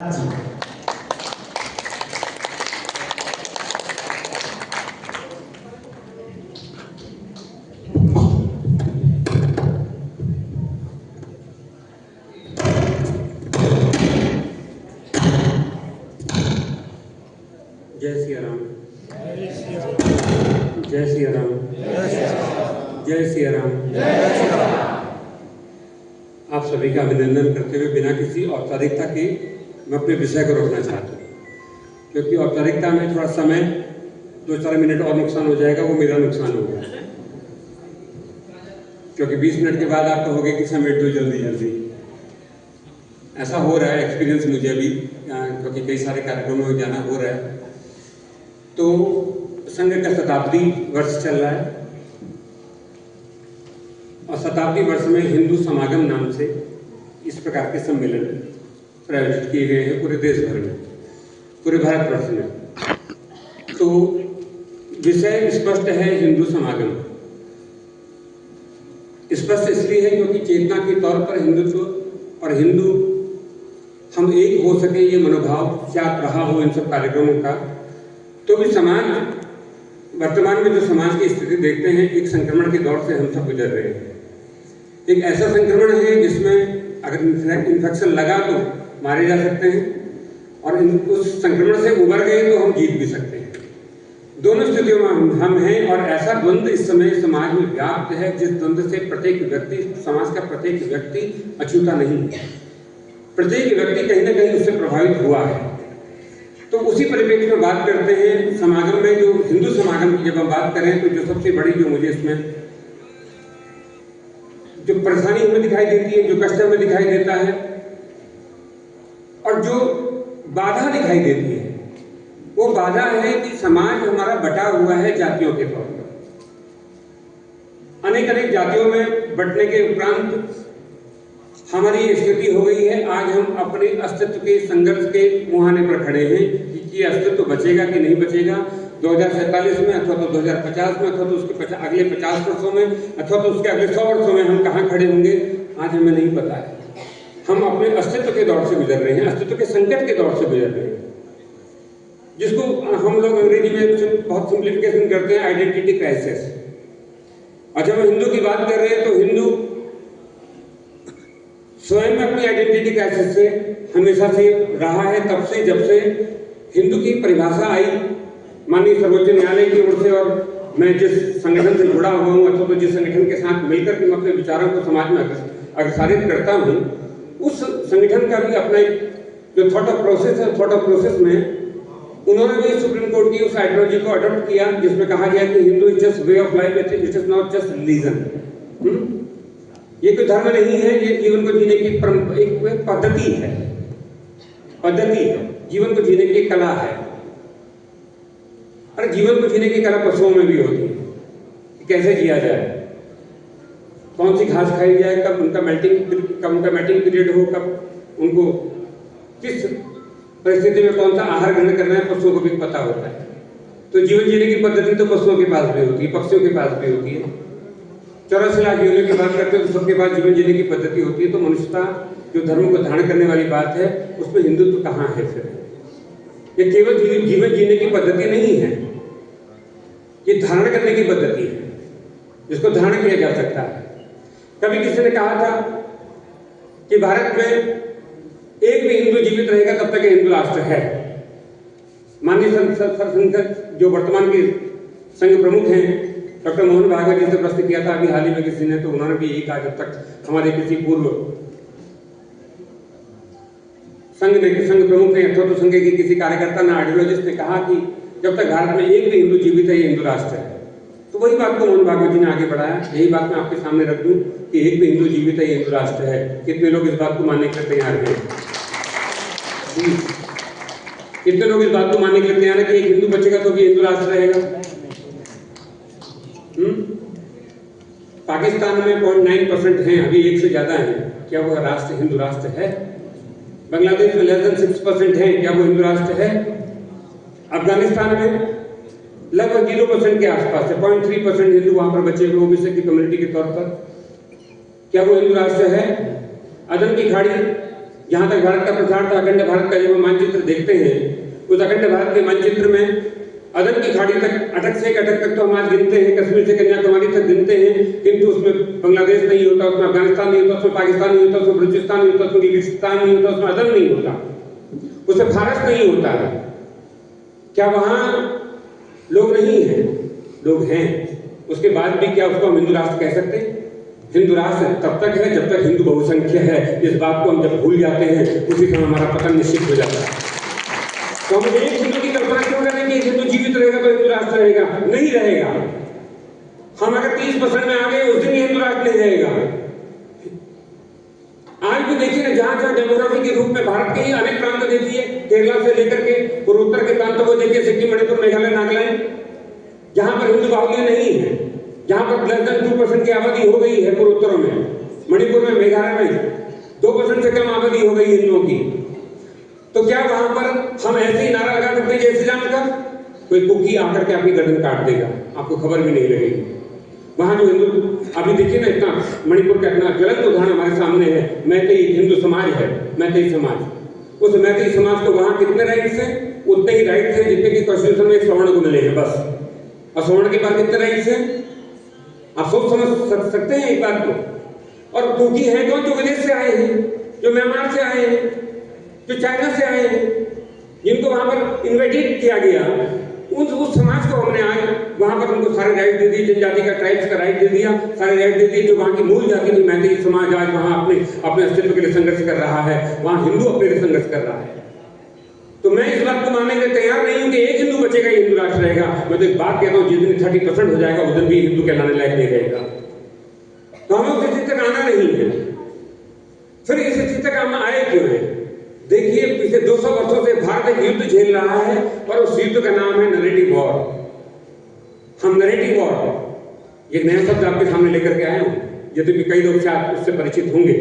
जय श्री राम, जय श्री राम, जय श्री राम। आप सभी का अभिनंदन करते हुए बिना किसी औपचारिकता के मैं अपने विषय को रोकना चाहता हूँ, क्योंकि औपचारिकता में थोड़ा समय 2-4 मिनट और नुकसान हो जाएगा, वो मेरा नुकसान होगा, क्योंकि 20 मिनट के बाद आप कहोगे कि समेट दो जल्दी जल्दी। ऐसा हो रहा है, एक्सपीरियंस मुझे अभी, क्योंकि कई सारे कार्यक्रमों में जाना हो रहा है। तो संघ का शताब्दी वर्ष चल रहा है और शताब्दी वर्ष में हिंदू समागम नाम से इस प्रकार के सम्मेलन प्रायोजित किए गए हैं पूरे देश भर में, पूरे भारतवर्ष में। तो विषय स्पष्ट है, हिंदू समागम। स्पष्ट इसलिए है क्योंकि चेतना के तौर पर हिंदुत्व और हिंदू हम एक हो सके, ये मनोभाव क्या रहा हो इन सब कार्यक्रमों का। तो भी समाज वर्तमान में जो समाज की स्थिति देखते हैं, एक संक्रमण के दौर से हम सब गुजर रहे हैं। एक ऐसा संक्रमण है जिसमें अगर इन्फेक्शन लगा तो मारे जा सकते हैं, और उस संक्रमण से उबर गए तो हम जीत भी सकते हैं। दोनों स्थितियों में हम हैं, और ऐसा द्वंद्व इस समय समाज में व्याप्त है जिस द्वंद्व से प्रत्येक व्यक्ति, समाज का प्रत्येक व्यक्ति अछूता नहीं है। प्रत्येक व्यक्ति कहीं ना कहीं उससे प्रभावित हुआ है। तो उसी परिप्रेक्ष्य में बात करते हैं समागम में। जो हिंदू समागम की जब हम बात करें तो जो सबसे बड़ी, जो मुझे इसमें जो परेशानी हमें दिखाई देती है, जो कष्ट हमें दिखाई देता है, और जो बाधा दिखाई देती है, वो बाधा है कि समाज हमारा बटा हुआ है जातियों के तौर पर। अनेक अनेक जातियों में बंटने के उपरांत हमारी स्थिति हो गई है, आज हम अपने अस्तित्व के संघर्ष के मुहाने पर खड़े हैं कि ये अस्तित्व बचेगा कि नहीं बचेगा 2047 में, अथवा तो 2050 में, अथवा तो उसके अगले 50 वर्षों में, अथवा तो उसके अगले 100 वर्षों में हम कहाँ खड़े होंगे, आज हमें नहीं पता है। हम अपने अस्तित्व के दौर से गुजर रहे हैं, अस्तित्व के संकट के दौर से गुजर रहे हैं, जिसको हम लोग अंग्रेजी में बहुत सिंप्लीफिकेशन करते हैं आइडेंटिटी क्राइसिस। और जब हम हिंदू की बात कर रहे हैं तो हिंदू स्वयं में अपनी आइडेंटिटी क्राइसिस से हमेशा से रहा है, तब से जब से हिंदू की परिभाषा आई माननीय सर्वोच्च न्यायालय की ओर से। और मैं जिस संगठन से जुड़ा हुआ हूँ, अथवा तो जिस संगठन के साथ मिलकर के मैं अपने विचारों को समाज में अग्रसारित करता हूँ, उस संगठन का भी अपना जो थॉट ऑफ प्रोसेस है, थॉट ऑफ प्रोसेस में उन्होंने भी सुप्रीम कोर्ट की उस आइडियोलॉजी को अडॉप्ट किया जिसमें कहा गया कि Hindu is just way of life, it is not just religion. ये कोई धर्म नहीं है, ये जीवन को जीने की एक पद्धति है, जीवन को जीने की कला है। और जीवन को जीने की कला पशुओं में भी होती है कि कैसे जिया जाए, कौन सी घास खाई जाए, कब उनका मैटिंग पीरियड हो, कब उनको किस परिस्थिति में कौन सा आहार ग्रहण करना है, पशुओं को भी पता होता है। तो जीवन जीने की पद्धति तो पशुओं के पास भी होती है, पक्षियों के पास भी होती है। 84 लाख जीवों की बात करते हैं तो सबके पास जीवन जीने की पद्धति होती है। तो मनुष्यता जो धर्म को धारण करने वाली बात है, उसमें हिंदुत्व कहाँ है फिर? ये केवल जीवन जीने की पद्धति नहीं है, ये धारण करने की पद्धति है, जिसको धारण किया जा सकता है। कभी किसी ने कहा था कि भारत में एक भी हिंदू जीवित रहेगा तब तक हिंदू राष्ट्र है। माननीय सरसंघ जो वर्तमान के संघ प्रमुख हैं डॉक्टर मोहन भागवत जी से प्रश्न किया था अभी हाल ही में किसी ने, तो उन्होंने भी यही कहा, जब तक हमारे किसी पूर्व संघ प्रमुख ने, अथवा तो संघ के किसी कार्यकर्ता ने, आइडियोलॉजिस्ट ने कहा कि जब तक भारत में एक भी हिंदू जीवित है, ये हिंदू राष्ट्र है। तो वही बात को मोहन भागवत जी ने आगे बढ़ाया। यही बात मैं आपके सामने रख दूं कि एक भी हिंदू जीवित है, ये हिंदू राष्ट्र है। कितने लोग इस बात को मानने के लिए तैयार हैं? कितने लोग इस बात को मानने के लिए तैयार है कि एक हिंदू बचेगा तो भी हिंदू राष्ट्र रहेगा? पाकिस्तान में 0.9% हैं, अभी 1 से ज्यादा हैं, क्या वो राष्ट्र हिंदू राष्ट्र है? बांग्लादेश में less than 6% हैं, क्या वो हिंदू राष्ट्र है? अफगानिस्तान में लगभग 0% के आसपास है, 0.3% हिंदू वहां पर बचे हुए ओबीसी की कम्युनिटी के तौर पर, क्या वो हिंदू राष्ट्र है? अदन की खाड़ी जहां तक भारत का प्रसार था, अखंड भारत का जब हम मानचित्र देखते हैं, उस अखंड भारत के मानचित्र में अदन की खाड़ी तक, अटक से अटक तक तो हम आज गिनते हैं, कश्मीर से कन्याकुमारी तक गिनते हैं, किंतु उसमें बांग्लादेश नहीं होता, उसमें अफगानिस्तान नहीं होता, उसमें पाकिस्तान नहीं होता, उसमें बलूचिस्तान नहीं होता, उसमें गिलगिस्तान नहीं होता, उसमें अदन नहीं होता, उसमें फारस नहीं होता है। क्या वहां लोग नहीं हैं? लोग हैं। उसके बाद भी क्या उसको हम हिंदू राष्ट्र कह सकते हैं? हिंदू राष्ट्र तब तक है जब तक हिंदू बहुसंख्य है। इस बात को हम जब भूल जाते हैं, उसी समय हमारा पतन निश्चित हो जाता है। तो हम एक हिंदू की कल्पना क्यों करें कि हिंदू जीवित रहेगा तो हिंदू राष्ट्र रहेगा? नहीं रहेगा। हम अगर 30% में आ गए, उस दिन हिंदू राष्ट्र नहीं रहेगा। आज भी देखिए ना, जहां जहां डेमोग्राफी के रूप में भारत के ही अनेक प्रांत देखिए, केरला से लेकर के पूर्वोत्तर के प्रांतों को देखिए, सिक्किम, मणिपुर, मेघालय, नागालैंड, जहां पर हिंदू बाहुल्य नहीं है, जहां पर लेस देन 2% की आबादी हो गई है पूर्वोत्तरों में, मणिपुर में, मेघालय में 2% से कम आबादी हो गई हिंदुओं की, तो क्या वहां पर हम ऐसे ही नारा लगा सकते हैं जैसे जान का? कोई कुकी आकर के आपकी गर्दन काट देगा, आपको खबर भी नहीं लगेगी। वहां जो हिंदू, अभी देखिए ना, इतना मणिपुर का इतना ज्वलंत उदाहरण हमारे सामने है, मैतेई हिंदू समाज है, मैतेई समाज। उस मैतेई समाज को वहां कितने राइट्स हैं? उतने ही राइट्स हैं जितने की कॉन्स्टिट्यूशन में एक सवर्ण को मिले हैं, बस। और सवर्ण के बाद कितने राइट्स हैं? आप सोच समझ सकते हैं एक बात को। और कुकी है कौन? जो विदेश से आए हैं, जो म्यांमार से आए हैं, जो चाइना से आए हैं, जिनको वहां पर इन्वाइटेड किया गया, उस समाज को हमने आज वहां पर उनको सारे राइट दे दिए, जनजाति का, ट्राइब्स का राइट दे दिया, सारे राइट दे दिए। जो वहां की मूल जाति थी मैतेई समाज, आज वहां अपने अस्तित्व के लिए संघर्ष कर रहा है, वहां हिंदू अपने लिए संघर्ष कर रहा है। तो मैं इस बात को मानने के लिए तैयार नहीं हूं कि एक हिंदू बचेगा, हिंदू राष्ट्र रहेगा। मैं तो एक बात कहता हूं, जिस दिन 30% हो जाएगा, उस दिन भी हिंदू कहलाने लायक नहीं रहेगा। तो हमें उस स्थिति तक आना नहीं है। फिर इस स्थिति तक हम आए क्यों है? देखिए, पिछले 200 वर्षों से भारत एक युद्ध झेल रहा है, और उस युद्ध का नाम है नरेटिव वॉर। हम नरेटिव वॉर, एक नया शब्द आपके सामने लेकर के आए हूं, यदि भी कई लोग शायद उससे परिचित होंगे।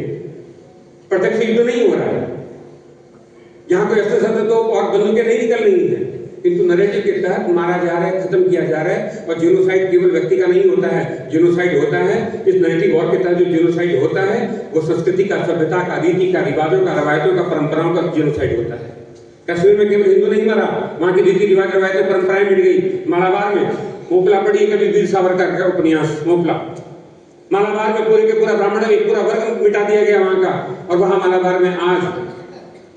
प्रत्यक्ष युद्ध नहीं हो रहा है, यहाँ कोई अस्त्र शस्त्र तो और बंदूकें नहीं निकल रही है, किंतु नरेटिव के तहत मारा जा रहा है, खत्म किया जा रहा है। और जेनोसाइड केवल व्यक्ति का नहीं होता है, जेनोसाइड होता है इस नरेटिव वॉर के तहत। जो जेनोसाइड होता है वो संस्कृति का, सभ्यता का, रीति का, रिवाजों का, रवायतों का, परंपराओं का जेनोसाइड होता है। कश्मीर में केवल हिंदू नहीं मरा, वहां की रीति रिवाज, रवायतें, परंपराएं मिट गई। मालाबार में मोपला पड़ी, कभी वीर सावरकर का उपन्यास मोपला। मालाबार में पूरे के पूरा ब्राह्मण, एक पूरा वर्ग मिटा दिया गया वहां का। और वहां मालाबार में आज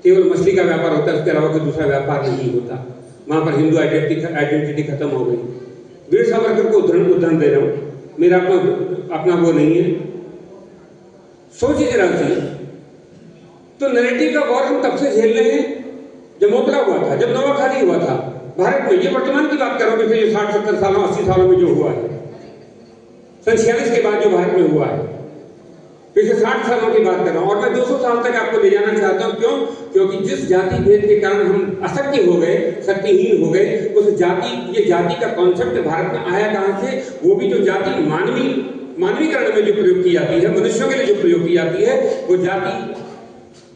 केवल मछली का व्यापार होता है, उसके अलावा कोई दूसरा व्यापार नहीं होता। वहां पर हिंदू आइडेंटिटी खत्म हो गई। वीर सावरकर को उदाहरण दे रहा हूं, मेरा अपना वो नहीं है। सोचिए जरा सी, तो नैरेटिव का वॉर हम तब से झेल रहे हैं जब मोपला हुआ था, जब नवाखाली हुआ था भारत में। ये वर्तमान की बात कर रहा हूं, पिछले 60-70 सालों, 80 सालों में जो हुआ है, सन 46 के बाद जो भारत में हुआ है, पिछले 60 सालों की बात कर रहा हूं। और मैं 200 साल तक आपको ले जाना चाहता हूं। क्यों? क्योंकि जिस जाति भेद के कारण हम अशक्य हो गए, शक्तिहीन हो गए, उस जाति, ये जाति का कॉन्सेप्ट भारत में आया कहां से? वो भी जो जाति मानवीकरण में जो प्रयोग की जाती है, मनुष्यों के लिए जो प्रयोग की जाती है, वो जाति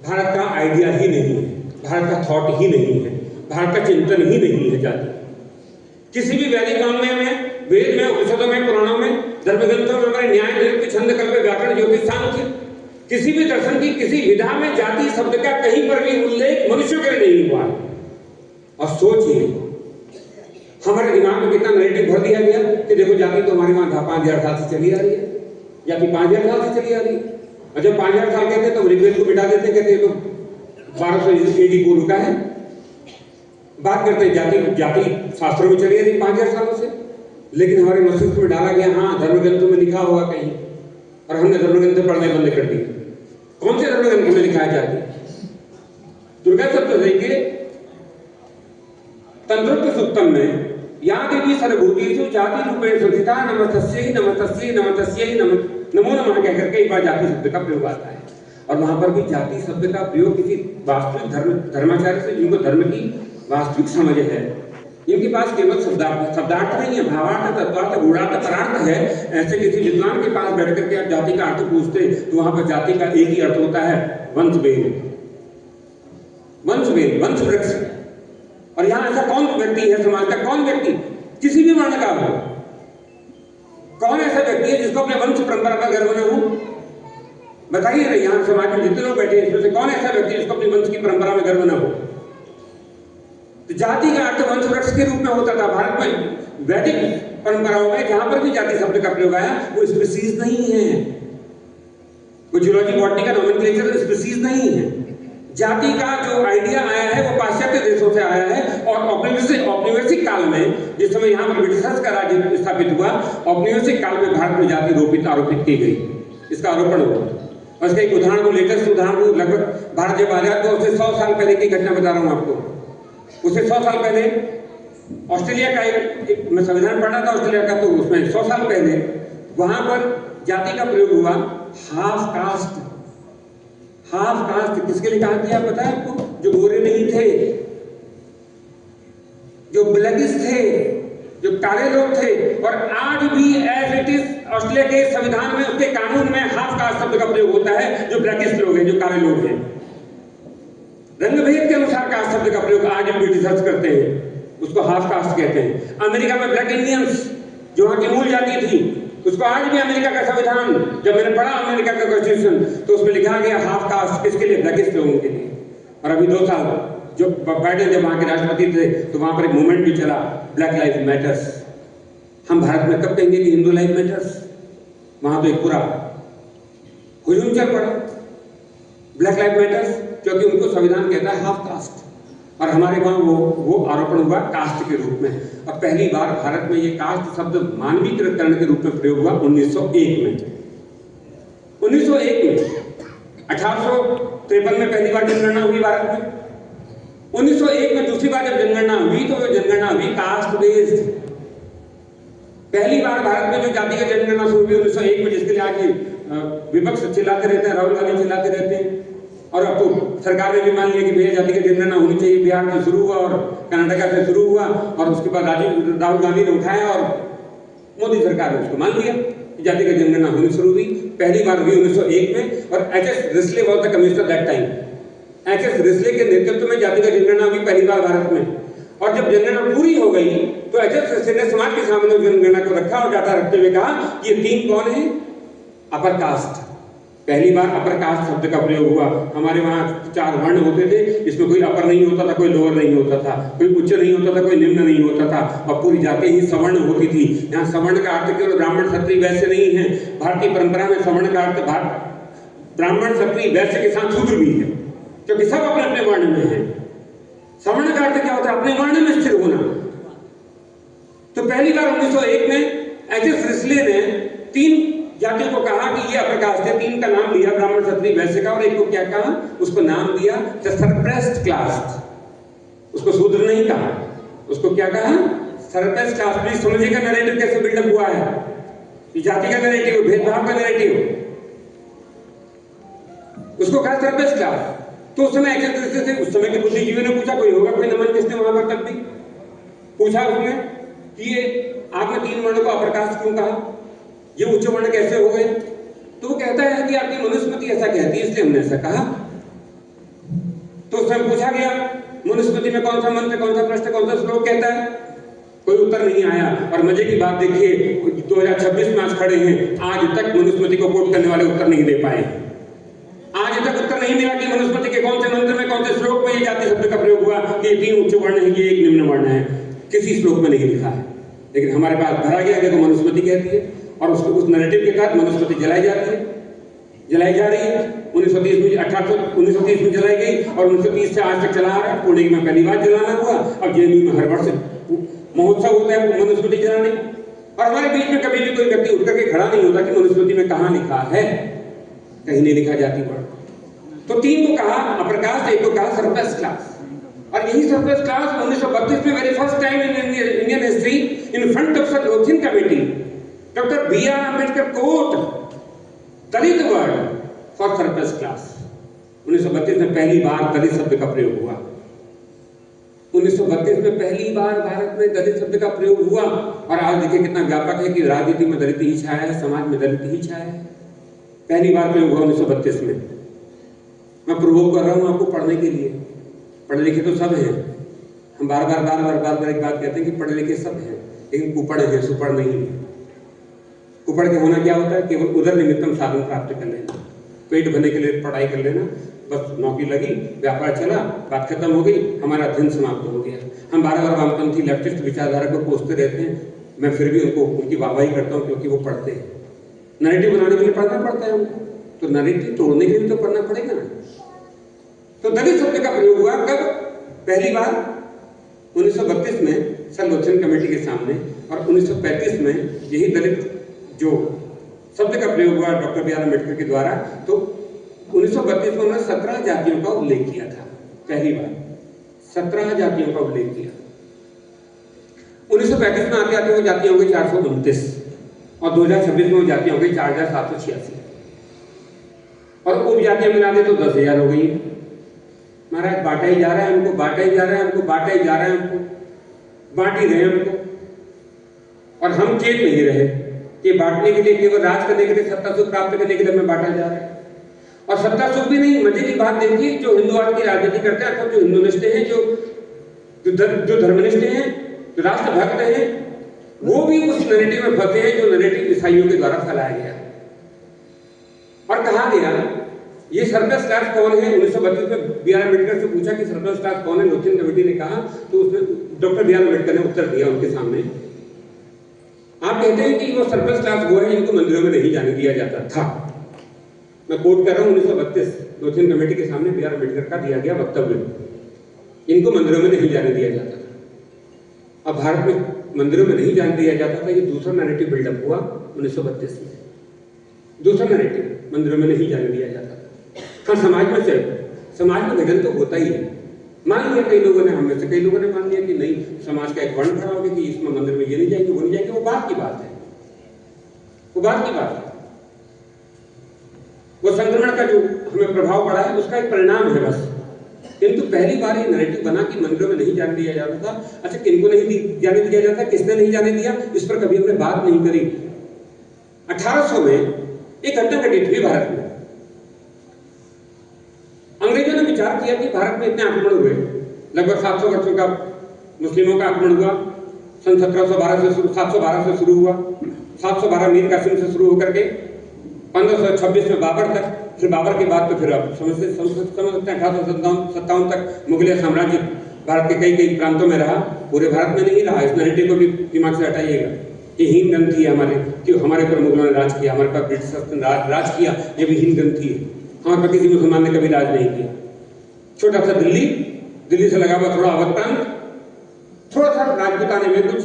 भारत का आइडिया ही नहीं है, भारत का थॉट ही नहीं है, भारत का चिंतन ही नहीं है जाति। किसी भी वैदिक काव्य में, वेद में, उपनिषदों में, पुराणों में, धर्मग्रंथों में, हमारे न्याय, निरुक्त, छंद, कल्प, व्याकरण, ज्योतिष, सांख्य, किसी भी दर्शन की किसी विधा में जाति शब्द का कहीं पर भी उल्लेख मनुष्यों के लिए नहीं हुआ। और सोचिए, हमारे दिमाग में कितना नैरेटिव भर दिया गया कि देखो जाति तो हमारे वहां 5000 साल से चली आ रही है, जाति 5000 साल से चली आ रही है। और जब 5000 साल कहते हैं तो ऋग्वेद को मिटा देते, कहते हैं तो 1200 AD पूर्व का है। बात करते हैं जाति शास्त्रों में चली आ रही 5000 सालों से, लेकिन हमारे मस्तिष्क में डाला गया, हाँ धर्मग्रंथों में लिखा होगा कहीं, और हमने धर्मग्रंथ पढ़ने बंद कर दिए। कौन से धर्मग्रंथ में लिखा है जाति? दुर्गा सप्तशती के तंत्रोक्त सूक्तम में या देवी सर्वभूतेषु जाति रूपेण संस्थिता नमस्तस्यै नमस्तस्यै नमस्तस्यै नमो नमः कहकर के एक बार जाति शब्द का प्रयोग आता है। और वहां पर भी जाति शब्द का प्रयोग किसी वास्तविक धर्माचार्य से, जिनको धर्म की वास्तविक समझ है, इनके पास केवल शब्दार्थ नहीं है, भावार्थ, तत्वार्थ, गूढ़ार्थ, परार्थ है, ऐसे किसी विद्वान के पास बैठ करके आप जाति का अर्थ पूछते तो वहां पर जाति का एक ही अर्थ होता है, वंशवेद, वंश वृक्ष। और यहां ऐसा कौन व्यक्ति है समाज का, कौन व्यक्ति, किसी भी वर्ण का हो, कौन ऐसा व्यक्ति है जिसको अपने वंश परंपरा का गर्व न हो? बताइए ना, यहाँ समाज में जितने लोग बैठे हैं इसमें से कौन ऐसा व्यक्ति जिसको अपनी वंश की परंपरा में गर्व न हो? तो जाति का अर्थ वंश वृक्ष के रूप में होता था। भारत में वैदिक परंपराओं में जहां पर भी जाति शब्द का प्रयोग आया वो स्पीसीज नहीं है, वो जूलॉजी बॉटनी का नोमेनक्लेचर स्पीसीज नहीं है। जाति का जो आइडिया आया है वो पाश्चात्य देशों से आया है। और औपनिवेशिक काल में, जिस समय यहाँ पर ब्रिटिशर्स का राज्य स्थापित हुआ, औपनिवेशिक काल में भारत में जाति आरोपित की गई, इसका आरोपण हुआ। और इसका एक उदाहरण को, लेटेस्ट उदाहरण को, लगभग भारत जब आजाद हुआ उससे 100 साल पहले की घटना बता रहा हूँ आपको। उससे 100 साल पहले ऑस्ट्रेलिया का एक मैं संविधान पढ़ा था ऑस्ट्रेलिया का, तो उसमें 100 साल पहले वहां पर जाति का प्रयोग हुआ। हाफ कास्ट, हाफ कास्ट किसके लिए कहा गया पता है आपको? जो गोरे नहीं थे, जो ब्लैकिश थे, जो काले लोग थे। और आज भी एज इट इज ऑस्ट्रेलिया के संविधान में, उसके कानून में हाफ कास्ट शब्द का प्रयोग होता है। जो ब्लैकिश लोग हैं, जो काले लोग हैं, रंगभेद के अनुसार कास्ट शब्द का प्रयोग आज भी ब्रिटिशर्स करते हैं, उसको हाफ कास्ट कहते हैं। अमेरिका में ब्लैक इंडियंस, जो वहां की मूल जाति थी, उसको आज भी अमेरिका का संविधान, जब मैंने पढ़ा अमेरिका का कॉन्स्टिट्यूशन, तो उसमें लिखा गया हाफ कास्ट किसके लिए? ब्लैकिश लोगों के लिए। और अभी 2 साल जो बाइडेन जब वहां के राष्ट्रपति थे तो वहां पर एक मूवमेंट भी चला, ब्लैक लाइफ मैटर्स। हम भारत में कब कहेंगे कि हिंदू लाइफ मैटर्स? वहां तो एक पूरा हुजूम चल पड़ा, ब्लैक लाइफ मैटर्स, क्योंकि उनको संविधान कहता है हाफ कास्ट। और हमारे वहां वो आरोपण हुआ कास्ट के रूप में। अब पहली बार भारत में ये कास्ट शब्द मानवीकृतकरण के रूप में प्रयोग हुआ 1901 में। 1901 में 1853 में पहली बार जनगणना हुई भारत में। 1901 में दूसरी बार जब जनगणना हुई तो वो जनगणना हुई कास्ट बेस्ड। पहली बार भारत में जो जाति की जनगणना शुरू हुई 1901 में, जिसके लिए आज विपक्ष चिल्लाते रहते हैं, राहुल गांधी चिल्लाते रहते हैं। और अब तो सरकार ने भी मान लिया कि भैया जाति की जनगणना होनी चाहिए। बिहार से शुरू हुआ और कर्नाटक से शुरू हुआ, और उसके बाद राहुल गांधी ने उठाया और मोदी सरकार ने उसको मान लिया कि जाति की जनगणना होनी शुरू हुई। पहली बार हुई 1901 में। और HS. Risley was the commissioner that time. HS. Risley के नेतृत्व में जाति की जनगणना हुई पहली बार भारत में। और जब जनगणना पूरी हो गई तो एच.एस. रिस्ले ने समाज के सामने जनगणना को रखा और डाटा रखते हुए कहा ये 3 कौन है? Upper caste. पहली बार अपर कास्ट शब्द का प्रयोग हुआ। हमारे वहाँ 4 वर्ण होते थे, इसमें कोई अपर नहीं होता था, कोई लोअर नहीं होता था, कोई उच्च नहीं होता था, कोई निम्न नहीं होता था, और पूरी जाति ही सवर्ण होती थी। यहाँ सवर्ण का अर्थ केवल ब्राह्मण क्षत्रिय वैश्य नहीं है। भारतीय परंपरा में सवर्ण का अर्थ ब्राह्मण क्षत्रिय वैश्य के साथ शूद्र भी है, क्योंकि सब अपने अपने वर्ण में है। सवर्ण का अर्थ क्या होता है? अपने वर्ण में स्थिर होना। तो पहली बार 1901 में एच.एस. रिस्ले ने 3 जातियों को कहा कि ये अपर कास्ट है। 3 का नाम लिया, ब्राह्मण क्षत्रिय वैश्य का, और एक को क्या कहा? उसको नाम दिया द सरप्रेस्ड क्लास। उसको शूद्र नहीं कहा, उसको क्या कहा? सरप्रेस्ड क्लास। प्लीज समझिएगा नैरेटिव कैसे बिल्डअप हुआ है। ये जाति का नैरेटिव, भेदभाव का नैरेटिव, उसको कहा सरप्रेस्ड क्लास। तो उस समय एच.एस. से उस समय के बुद्धिजीवी ने पूछा, कोई होगा कोई नमन किसने वहां पर तक भी पूछा उसने कि ये आपने 3 वर्णों को अपर कास्ट क्यों कहा? ये उच्च वर्ण कैसे हो गए? तो वो कहता है कि आपकी मनुस्मृति ऐसा कहती है इसलिए हमने ऐसा कहा। तो उसमें पूछा गया मनुस्मृति में कौन सा मंत्र, कौन सा प्रश्न, कौन सा श्लोक कहता है? कोई उत्तर नहीं आया। और मजे की बात देखिए, 2026 में आज खड़े हैं, आज तक मनुस्मृति को कोट करने वाले उत्तर नहीं दे पाए। आज तक उत्तर नहीं मिला कि मनुस्मृति के कौन से मंत्र में, कौन से श्लोक में ये जाति शब्द का प्रयोग हुआ कि 3 उच्च वर्ण है, ये 1 निम्न वर्ण है। किसी श्लोक में नहीं लिखा है, लेकिन हमारे पास भरा गया, देखो मनुस्मृति कहती है। और उस नैरेटिव के तहत मनुस्मृति जलाई जाती है, जलाई जा रही है। 1930 में 1930 में जलाई गई और 1930 से आज तक चला आ रहा है। पुणे में पहली बार जलाना हुआ। अब जेएनयू में हर वर्ष महोत्सव होता है मनुस्मृति जलाने। और हमारे बीच में कभी भी कोई व्यक्ति उठ करके खड़ा नहीं होता कि मनुस्मृति में कहाँ लिखा है। कहीं नहीं लिखा जाति पर। तो 3 को कहा अपर कास्ट, 1 को कहा सरप्रेस्ड क्लास। और यही सरप्रेस्ड क्लास 1932 में very first time in Indian history in front of Lothian committee doctor B.R. Ambedkar quote Dalit word for suppressed class. 1932 में पहली बार दलित शब्द का प्रयोग हुआ। 1932 में पहली बार भारत में दलित शब्द का प्रयोग हुआ। और आज देखिए कितना व्यापक है कि राजनीति में दलित ही छाया है, समाज में दलित ही छाया है। पहली बार प्रयोग हुआ 1932 में। मैं प्रोवोक कर रहा हूं आपको पढ़ने के लिए। पढ़े लिखे तो सब हैं। हम बार बार एक बात कहते हैं कि पढ़े लिखे सब हैं, लेकिन कुपढ़ है, सुपढ़ नहीं है। कुपढ़ के होना क्या होता है? केवल उदर निमित्तम साधन प्राप्त कर लेना। पेट भरने के लिए पढ़ाई कर लेना, बस नौकरी लगी, व्यापार चला, बात खत्म हो गई, हमारा अध्ययन समाप्त हो गया। हम बार बार वामपंथी लेफ्टिस्ट विचारधारा को कोसते रहते हैं, मैं फिर भी उनको उनकी वाहवाही करता हूँ क्योंकि वो पढ़ते हैं। नैरेटिव बनाने के लिए पढ़ना पड़ता है उनको, तो नैरेटिव तोड़ने के लिए तो पढ़ना पड़ेगा ना। तो दलित शब्द का प्रयोग हुआ कब? पहली बार 1932 में सर्वोच्चन कमेटी के सामने, और 1935 में यही दलित जो शब्द का प्रयोग हुआ डॉक्टर बी आर अम्बेडकर के द्वारा। तो 1932 में उन्होंने 17 जातियों का उल्लेख किया था, पहली बार 17 जातियों का उल्लेख किया। 1935 में आते आते वो जातियां हो गई 429, और 2026 में वो जातियां हो गई 4786, और उपजातियां मिला दे तो 10,000 हो गई। महाराज बांटा ही जा रहा है हमको, बांटा ही जा रहा है हमको, बांटा ही जा रहा है हमको, बांट ही रहे हमको, और हम चेत नहीं रहे कि बांटने के लिए, केवल राज करने के लिए, सत्ता सुख प्राप्त करने के लिए हमें बांटा जा रहा है। और सत्ता सुख भी नहीं, मजे की बात देखिए, जो हिंदुवाद की राजनीति करते हैं, अर्थात जो हिंदुनिष्ठ हैं, जो धर्मनिष्ठ हैं, जो राष्ट्रभक्त हैं, वो भी उस नैरेटिव में फंसे हैं जो नैरेटिव ईसाइयों के द्वारा फैलाया गया और कहा गया। ये सरप्लस क्लास कौन है? 1932 में बी आर अम्बेडकर से पूछा कि सरप्लस क्लास कौन है, लोचन कमेटी ने कहा, तो उसमें डॉक्टर बी आर अम्बेडकर ने उत्तर दिया उनके सामने। आप कहते हैं कि वो सरप्लस क्लास वो है जिनको मंदिरों में नहीं जाने दिया जाता था। मैं कोट कर रहा हूँ 1932 लोचन कमेटी के सामने बी आर अम्बेडकर का दिया गया वक्तव्य, इनको मंदिरों में नहीं जाने दिया जाता था। अब भारत में मंदिरों में नहीं जाने दिया जाता था, ये दूसरा नैरेटिव बिल्डअप हुआ 1932 में। दूसरा नैरेटिव, मंदिरों में नहीं जाने दिया जाता था। हाँ, समाज में विघटन तो होता ही है। मान लिया कई लोगों ने, हम में से कई लोगों ने मान लिया कि नहीं, समाज का एक वर्ण खड़ा हो गया कि इसमें मंदिर में ये नहीं जाएंगे, वो नहीं जाएंगे, वो बात की बात है, वो बात की बात है। वो संक्रमण का जो हमें प्रभाव पड़ा है उसका एक परिणाम है बस। किंतु पहली बार ये नैरेटिव बना कि मंदिरों में नहीं जाने दिया जाता था। अच्छा, किनको नहीं जाने दिया जाता, किसने नहीं जाने दिया, इस पर कभी हमने बात नहीं करी। 1800 में एक घटना घटी थी भारत में। अंग्रेजों ने विचार किया कि भारत में इतने आक्रमण हुए, लगभग 700 वर्षों का मुस्लिमों का आक्रमण हुआ। सन 712 से शुरू हुआ, 712 मीर कासिम से शुरू होकर के 1526 में बाबर तक, फिर बाबर के बाद तो फिर अब समझते हैं 1857 तक मुगलिया साम्राज्य भारत के कई प्रांतों में रहा, पूरे भारत में नहीं रहा। इस नैरेटिव को भी दिमाग से हटाइएगा। ये हीन ग्रंथि है हमारे, कि हमारे पर मुगलों ने राज किया, हमारे पर ब्रिटिश राज किया, ये भी हीन ग्रंथि है। हमारे पर किसी मुसलमान ने कभी राज नहीं किया। छोटा सा दिल्ली से लगा हुआ थोड़ा अवध प्रांत, थोड़ा सा राजपूताने में कुछ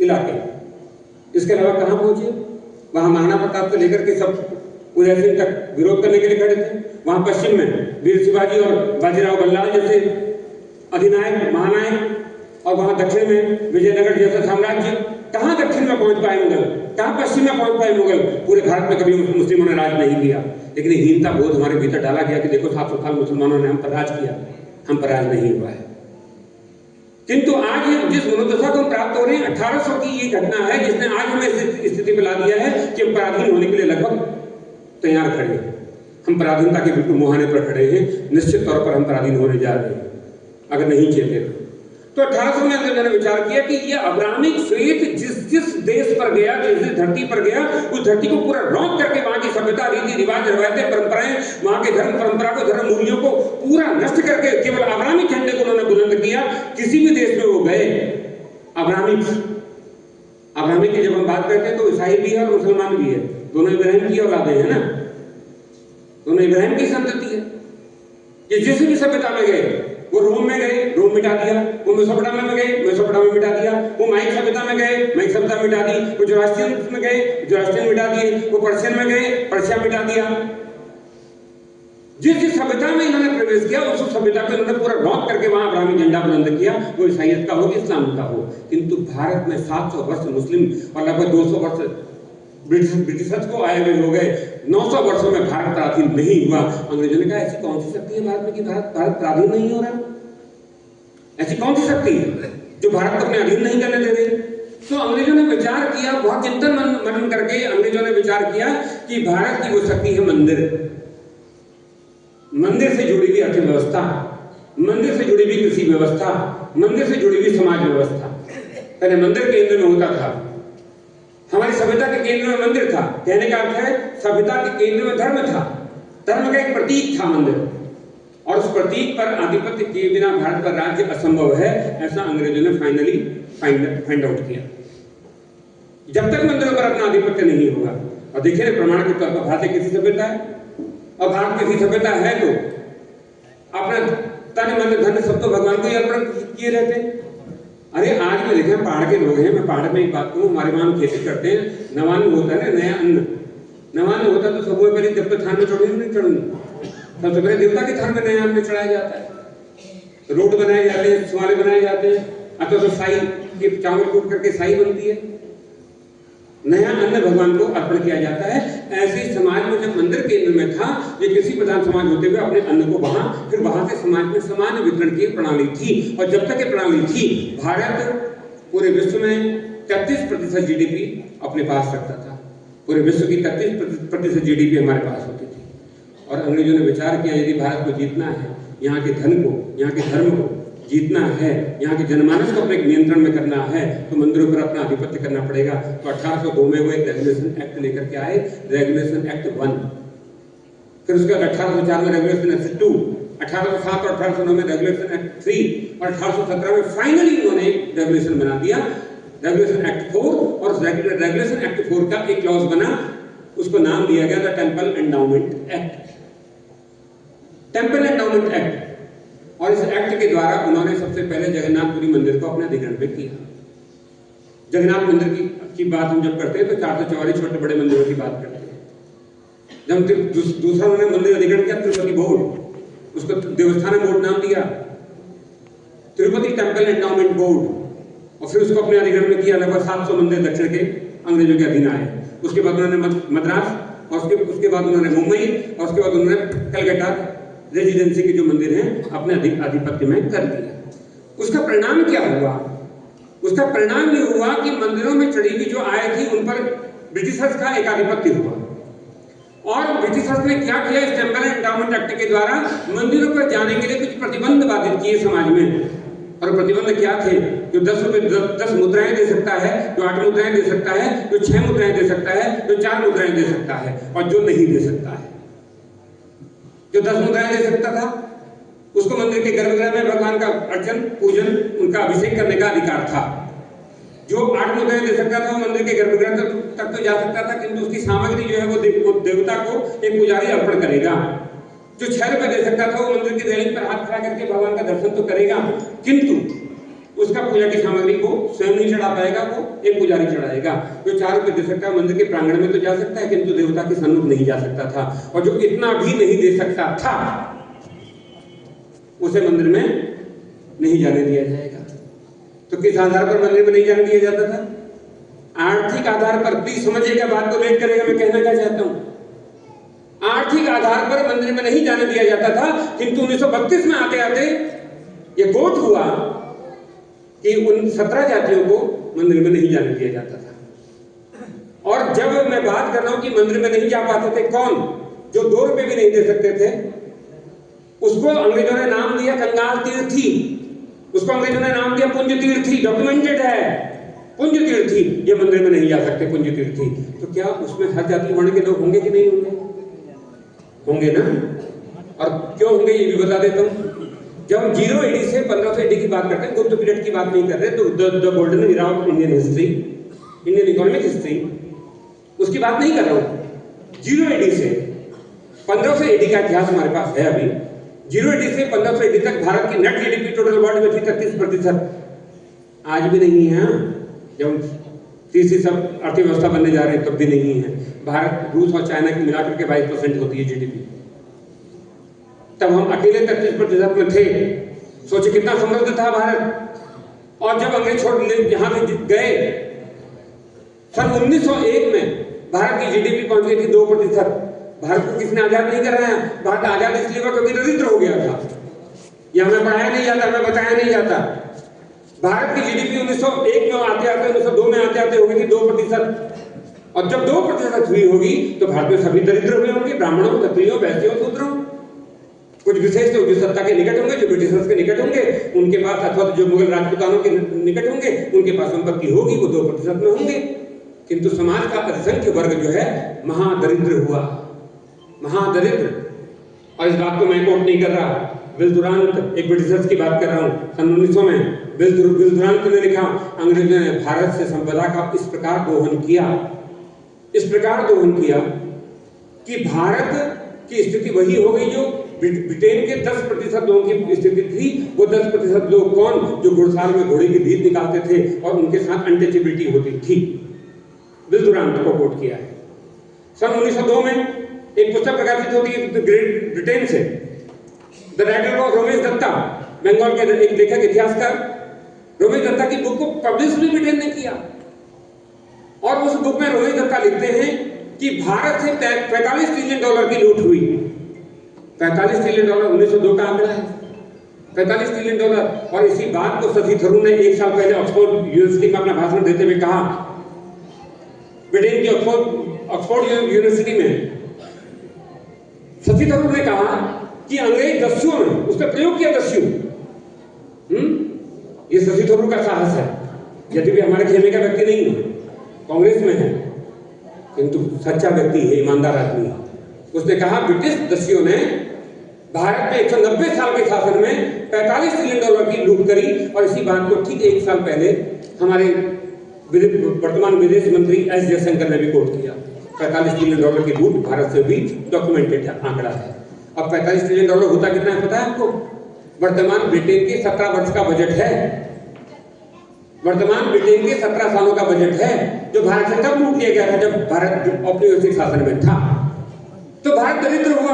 इलाके, इसके अलावा कहाँ पहुंचे? वहां महाराणा प्रताप से लेकर के सब उदय सिंह तक विरोध करने के लिए खड़े थे। वहां पश्चिम में वीर शिवाजी और बाजीराव बल्लाल जैसे अधिनायक महानायक, और वहां दक्षिण में विजयनगर जैसा साम्राज्य। कहां दक्षिण में पहुंच पाए मुगल, कहां पश्चिम में पहुंच पाए मुगल? पूरे भारत में कभी मुस्लिमों ने राज नहीं किया। लेकिन हीनता बोध हमारे भीतर डाला गया कि देखो 700 साल मुसलमानों ने हम पर राज किया, हम पर राज नहीं हुआ है। किंतु आज जिस मनोदशा को हम प्राप्त हो रहे हैं, 1800 की ये घटना है जिसने आज हमें इस स्थिति पर ला दिया है कि हम पराधीन होने के लिए लगभग तैयार खड़े हैं। हम पराधीनता के बिल्कुल मुहाने पर खड़े हैं। निश्चित तौर पर हम पराधीन होने जा रहे हैं अगर नहीं चेते तो। 1800 में अंग्रेजों ने विचार किया कि ये अब्राहमिक फेथ जिस देश पर गया, जिस धरती पर गया, उस धरती को पूरा रौंद करके वहां की सभ्यता, रीति रिवाज, रवायतें, परंपराएं, वहां के धर्म परंपरा को, धर्म मूल्यों को पूरा नष्ट करके केवल अब्राहमिक झंडे को उन्होंने बुलंद किया। किसी भी देश में वो गए, अब्राहमिक की जब हम बात करते हैं तो ईसाई भी है और मुसलमान भी है, दोनों इब्राहिम की औलादे हैं ना, दोनों इब्राहिम की संतति है। ये जिस भी सभ्यता में गए, वो रोम में गए, रोम मिटा दिया, वो मेसोपोटामिया में गए, मेसोपोटामिया मिटा दिया, वो माइक सभ्यता में गए, माइक सभ्यता मिटा दी, वो जोरास्ट्रियन में गए, जोरास्ट्रियन मिटा दिए, वो पर्शियन में गए, पर्शिया मिटा दिया। जिस सभ्यता में इन्होंने प्रवेश किया उस सभ्यता को इन्होंने पूरा रौंद करके वहां अब्राहमिक झंडा बुलंद किया, वो ईसाइयत का हो कि इस्लाम का हो। किंतु भारत में 700 वर्ष मुस्लिम और लगभग 200 वर्ष ब्रिटिशर्स को आए हुए हो गए। 900 वर्षों में भारत पराधीन नहीं हुआ। अंग्रेजों ने कहा ऐसी कौन सी शक्ति है भारत में कि भारत पराधीन नहीं हो रहा? ऐसी कौन सी शक्ति है जो भारत को अपने अधीन नहीं करने दे रही? तो अंग्रेजों ने विचार किया, बहुत चिंतन मनन करके अंग्रेजों ने विचार किया कि भारत की वो शक्ति है मंदिर। मंदिर से जुड़ी हुई अर्थव्यवस्था, मंदिर से जुड़ी हुई कृषि व्यवस्था, मंदिर से जुड़ी हुई समाज व्यवस्था। पहले मंदिर केंद्र में होता था, हमारी सभ्यता के केंद्र में मंदिर था। कहने का अर्थ है सभ्यता के केंद्र में धर्म था, धर्म का एक प्रतीक था मंदिर, और उस प्रतीक पर आधिपत्य किए बिना भारत पर राज्य असंभव है, ऐसा अंग्रेजों ने फाइनली फाइंड आउट किया। जब तक मंदिरों पर अपना आधिपत्य नहीं होगा, और देखिए प्रमाण के तौर पर भारत एक किसी सभ्यता है, और भारत किसी सभ्यता है तो अपना तन मन धन सब तो भगवान को ही अर्पण किए रहते हैं। अरे आज भी देखें पहाड़ के लोग हैं, मैं पहाड़ में एक बात कहूँ, हमारे वहां खेती करते हैं, नवान्न होता है ना, नया अन्न नवान्न होता तो सबसे पहले जब तक थान में चढ़ूंगी नहीं चढ़ूंगी, सबसे पहले देवता के थान में नया अन्न चढ़ाया जाता है, रोड बनाए जाते हैं, सुवाले बनाए जाते हैं, अथवा तो साई के चावल कूट करके साई बनती है, नया अन्न भगवान को अर्पण किया जाता है। ऐसे ही समाज में जब मंदिर केंद्र में था, ये कृषि प्रधान समाज होते हुए अपने अन्न को वहां, फिर वहां से समाज में सामान्य वितरण की प्रणाली थी। और जब तक ये प्रणाली थी, भारत पूरे विश्व में 33% जीडीपी अपने पास रखता था। पूरे विश्व की 33% जीडीपी हमारे पास होती थी। और अंग्रेजों ने विचार किया, यदि भारत को जीतना है, यहाँ के धन को, यहाँ के धर्म को जीतना है, यहाँ के जनमानस को अपने नियंत्रण में करना है, तो मंदिरों पर अपना आधिपत्य करना पड़ेगा। तो 1802 में वो एक रेगुलेशन एक्ट लेकर के आए, रेगुलेशन एक्ट 1। फिर उसके बाद 1804 में रेगुलेशन एक्ट 2, 1807 और 1809 में रेगुलेशन एक्ट 3, और 1817 में फाइनली उन्होंने एक रेगुलेशन बना दिया, रेगुलेशन एक्ट 4। और उस रेगुलेशन एक्ट 4 का एक क्लॉज बना, उसको नाम दिया गया the temple endowment act, temple endowment act. और इस एक्ट के द्वारा उन्होंने सबसे पहले जगन्नाथपुरी मंदिर को अपने अधिग्रहण में किया। जगन्नाथ मंदिर की बात हम जब करते हैं तो 444 छोटे बड़े मंदिरों की बात करते हैं। जब दूसरा उन्होंने मंदिर अधिग्रहण किया, तिरुपति बोर्ड, उसको देवस्थान बोर्ड नाम दिया, तिरुपति टेम्पल एंडाउमेंट बोर्ड। और फिर उसको अपने अधिग्रहण में किया। लगभग 700 मंदिर दक्षिण के अंग्रेजों के अधीन आए। उसके बाद उन्होंने मद्रास, और उसके बाद उन्होंने मुंबई, और उसके बाद उन्होंने कलकत्ता रेजिडेंसी के जो मंदिर हैं अपने आधिपत्य में कर दिया। उसका परिणाम क्या हुआ? उसका परिणाम ये हुआ कि मंदिरों में चढ़ी हुई जो आय थी उन पर ब्रिटिशर्स का एक आधिपत्य हुआ। और ब्रिटिशर्स ने क्या किया, इस टेम्पल एंडाउमेंट एक्ट के द्वारा मंदिरों पर जाने के लिए कुछ प्रतिबंध बाधित किए समाज में। और प्रतिबंध क्या थे? जो 10 रुपए 10 मुद्राएं दे सकता है, जो 8 मुद्राएं दे सकता है, जो 6 मुद्राएं दे सकता है, जो 4 मुद्राएं दे सकता है, और जो नहीं दे सकता है। जो 10 मुद्राएं दे सकता था उसको मंदिर के गर्भगृह में भगवान का अर्चन पूजन, उनका अभिषेक करने का अधिकार था। जो 8 मुद्राएं दे सकता था वो मंदिर के गर्भगृह तक तो जा सकता था, किंतु उसकी सामग्री जो है वो देवता को एक पुजारी अर्पण करेगा। जो 6 रुपए दे सकता था वो मंदिर की रेलिंग पर हाथ खड़ा करके भगवान का दर्शन तो करेगा, किंतु उसका पूजा की सामग्री को स्वयं नहीं चढ़ा पाएगा, वो एक पुजारी चढ़ाएगा। जो 4 रुपए दे सकता है मंदिर के प्रांगण में तो जा सकता है, किंतु देवता के सन्मुख नहीं जा सकता था। और जो इतना भी नहीं दे सकता था उसे मंदिर में नहीं जाने दिया जाएगा। तो किस आधार पर मंदिर में नहीं जाने दिया जाता था? आर्थिक आधार पर। प्लीज समझिएगा बात को, लेट करेगा मैं कहना क्या चाहता हूं। आर्थिक आधार पर मंदिर में नहीं जाने दिया जाता था, किंतु 1932 में आते आते ये कोर्ट हुआ कि उन 17 जातियों को मंदिर में नहीं जाने दिया जाता था। और जब मैं बात कर रहा हूं कि मंदिर में नहीं जा पाते थे कौन? जो 2 रुपए भी नहीं दे सकते थे, उसको अंग्रेजों ने नाम दिया कंगाल तीर्थी, उसको अंग्रेजों ने नाम दिया पुंज तीर्थी। डॉक्यूमेंटेड है, पुंज तीर्थी। ये मंदिर में नहीं जा सकते पुंज तीर्थी। तो क्या उसमें हर जाति वर्ण के लोग होंगे कि नहीं होंगे? होंगे ना। और क्यों होंगे ये भी बता देता हूं। जब हम 0 AD से 1500 AD की बात करते हैं, गुप्त पीरियड की बात नहीं कर रहे, तो the golden era of Indian history, Indian economic history, उसकी बात नहीं कर रहा हूं। 0 AD से 1500 AD का इतिहास हमारे पास है। अभी 0 AD से 1500 AD तक भारत की नेट जीडीपी टोटल वर्ल्ड में थी 33%। आज भी नहीं है। जब तीसरी सब अर्थव्यवस्था बनने जा रहे हैं तब भी नहीं है। भारत, रूस और चाइना की मिलाकर के 22% होती है जीडीपी। तब हम अकेले 33% में थे। सोचे कितना समृद्ध था भारत। और जब अंग्रेज छोड़ यहां से गए, सन 1901 में भारत की जीडीपी पहुंच गई थी 2%। भारत को किसने आजाद नहीं कराया? भारत आजाद इसलिए हुआ क्योंकि दरिद्र हो गया था। यह हमें पढ़ाया नहीं जाता, हमें बताया नहीं जाता। भारत की जीडीपी 1901 में आते आते 1902 में आते आते हो गई थी 2%। और जब 2% हुई होगी तो भारत में सभी दरिद्र हुए होंगे, ब्राह्मणों, क्षत्रियों, वैश्यों, शूद्रों। कुछ विशेष तो जो सत्ता के निकट होंगे, जो ब्रिटिशर्स के निकट होंगे, उनके पास, अथवा जो मुगल राजपूतानों के निकट होंगे, उनके पास संपत्ति होगी, वो 2% में होंगे। किंतु समाज का अधिसंख्य वर्ग जो है महादरिद्र हुआ, महादरिद्र। और इस बात को मैं कोट नहीं कर रहा, विल दुरांत एक ब्रिटिशर्स की बात कर रहा हूँ, सन 1900 में विल दुरांत ने लिखा, अंग्रेजों ने भारत से संपदा का इस प्रकार दोहन किया कि भारत की स्थिति वही हो गई जो ब्रिटेन के 10% लोगों की स्थिति थी। वो 10% लोग कौन? जो घुड़साल में घोड़े की भीड़ निकालते थे और उनके साथ अनटचेबिलिटी होती थी। विल दुरांत को कोट किया है। सन 1902 में एक पुस्तक प्रकाशित होती है ग्रेट ब्रिटेन से, the writer of Ramesh Dutta, Bengal के एक लेखक इतिहासकार रमेश दत्ता की बुक को पब्लिश भी ब्रिटेन ने किया। और उस बुक में रमेश दत्ता लिखते हैं कि भारत से $45 ट्रिलियन की लूट हुई। $45 ट्रिलियन 1902 का आंकड़ा है, $45 ट्रिलियन। और इसी बात को शशि थरूर ने एक साल पहले ऑक्सफोर्ड यूनिवर्सिटी में अपना भाषण देते हुए कहा। ब्रिटेन की ऑक्सफोर्ड यूनिवर्सिटी में शशि थरूर ने कहा कि अंग्रेज दस्युओं ने उस पर प्रयोग किया, दस्यु। ये शशि थरूर का साहस है, यदि भी हमारे खेमे का व्यक्ति नहीं है, कांग्रेस में है, किंतु सच्चा व्यक्ति है, ईमानदार आदमी है। उसने कहा ब्रिटिश दस्युओं ने भारत में 190 साल के शासन में $45 ट्रिलियन की लूट करी। और इसी बात को ठीक एक साल पहले हमारे वर्तमान विदेश मंत्री एस जयशंकर ने भी कोट किया। $45 ट्रिलियन की लूट भारत से भी डॉक्यूमेंटेड आंकड़ा है। अब $45 ट्रिलियन होता कितना है पता है आपको? वर्तमान ब्रिटेन के 17 वर्ष का बजट है। वर्तमान ब्रिटेन के 17 सालों का बजट है, जो भारत से तब लूट लिया गया था जब भारत औपनिवेशिक शासन में था। तो भारत दरिद्र हुआ,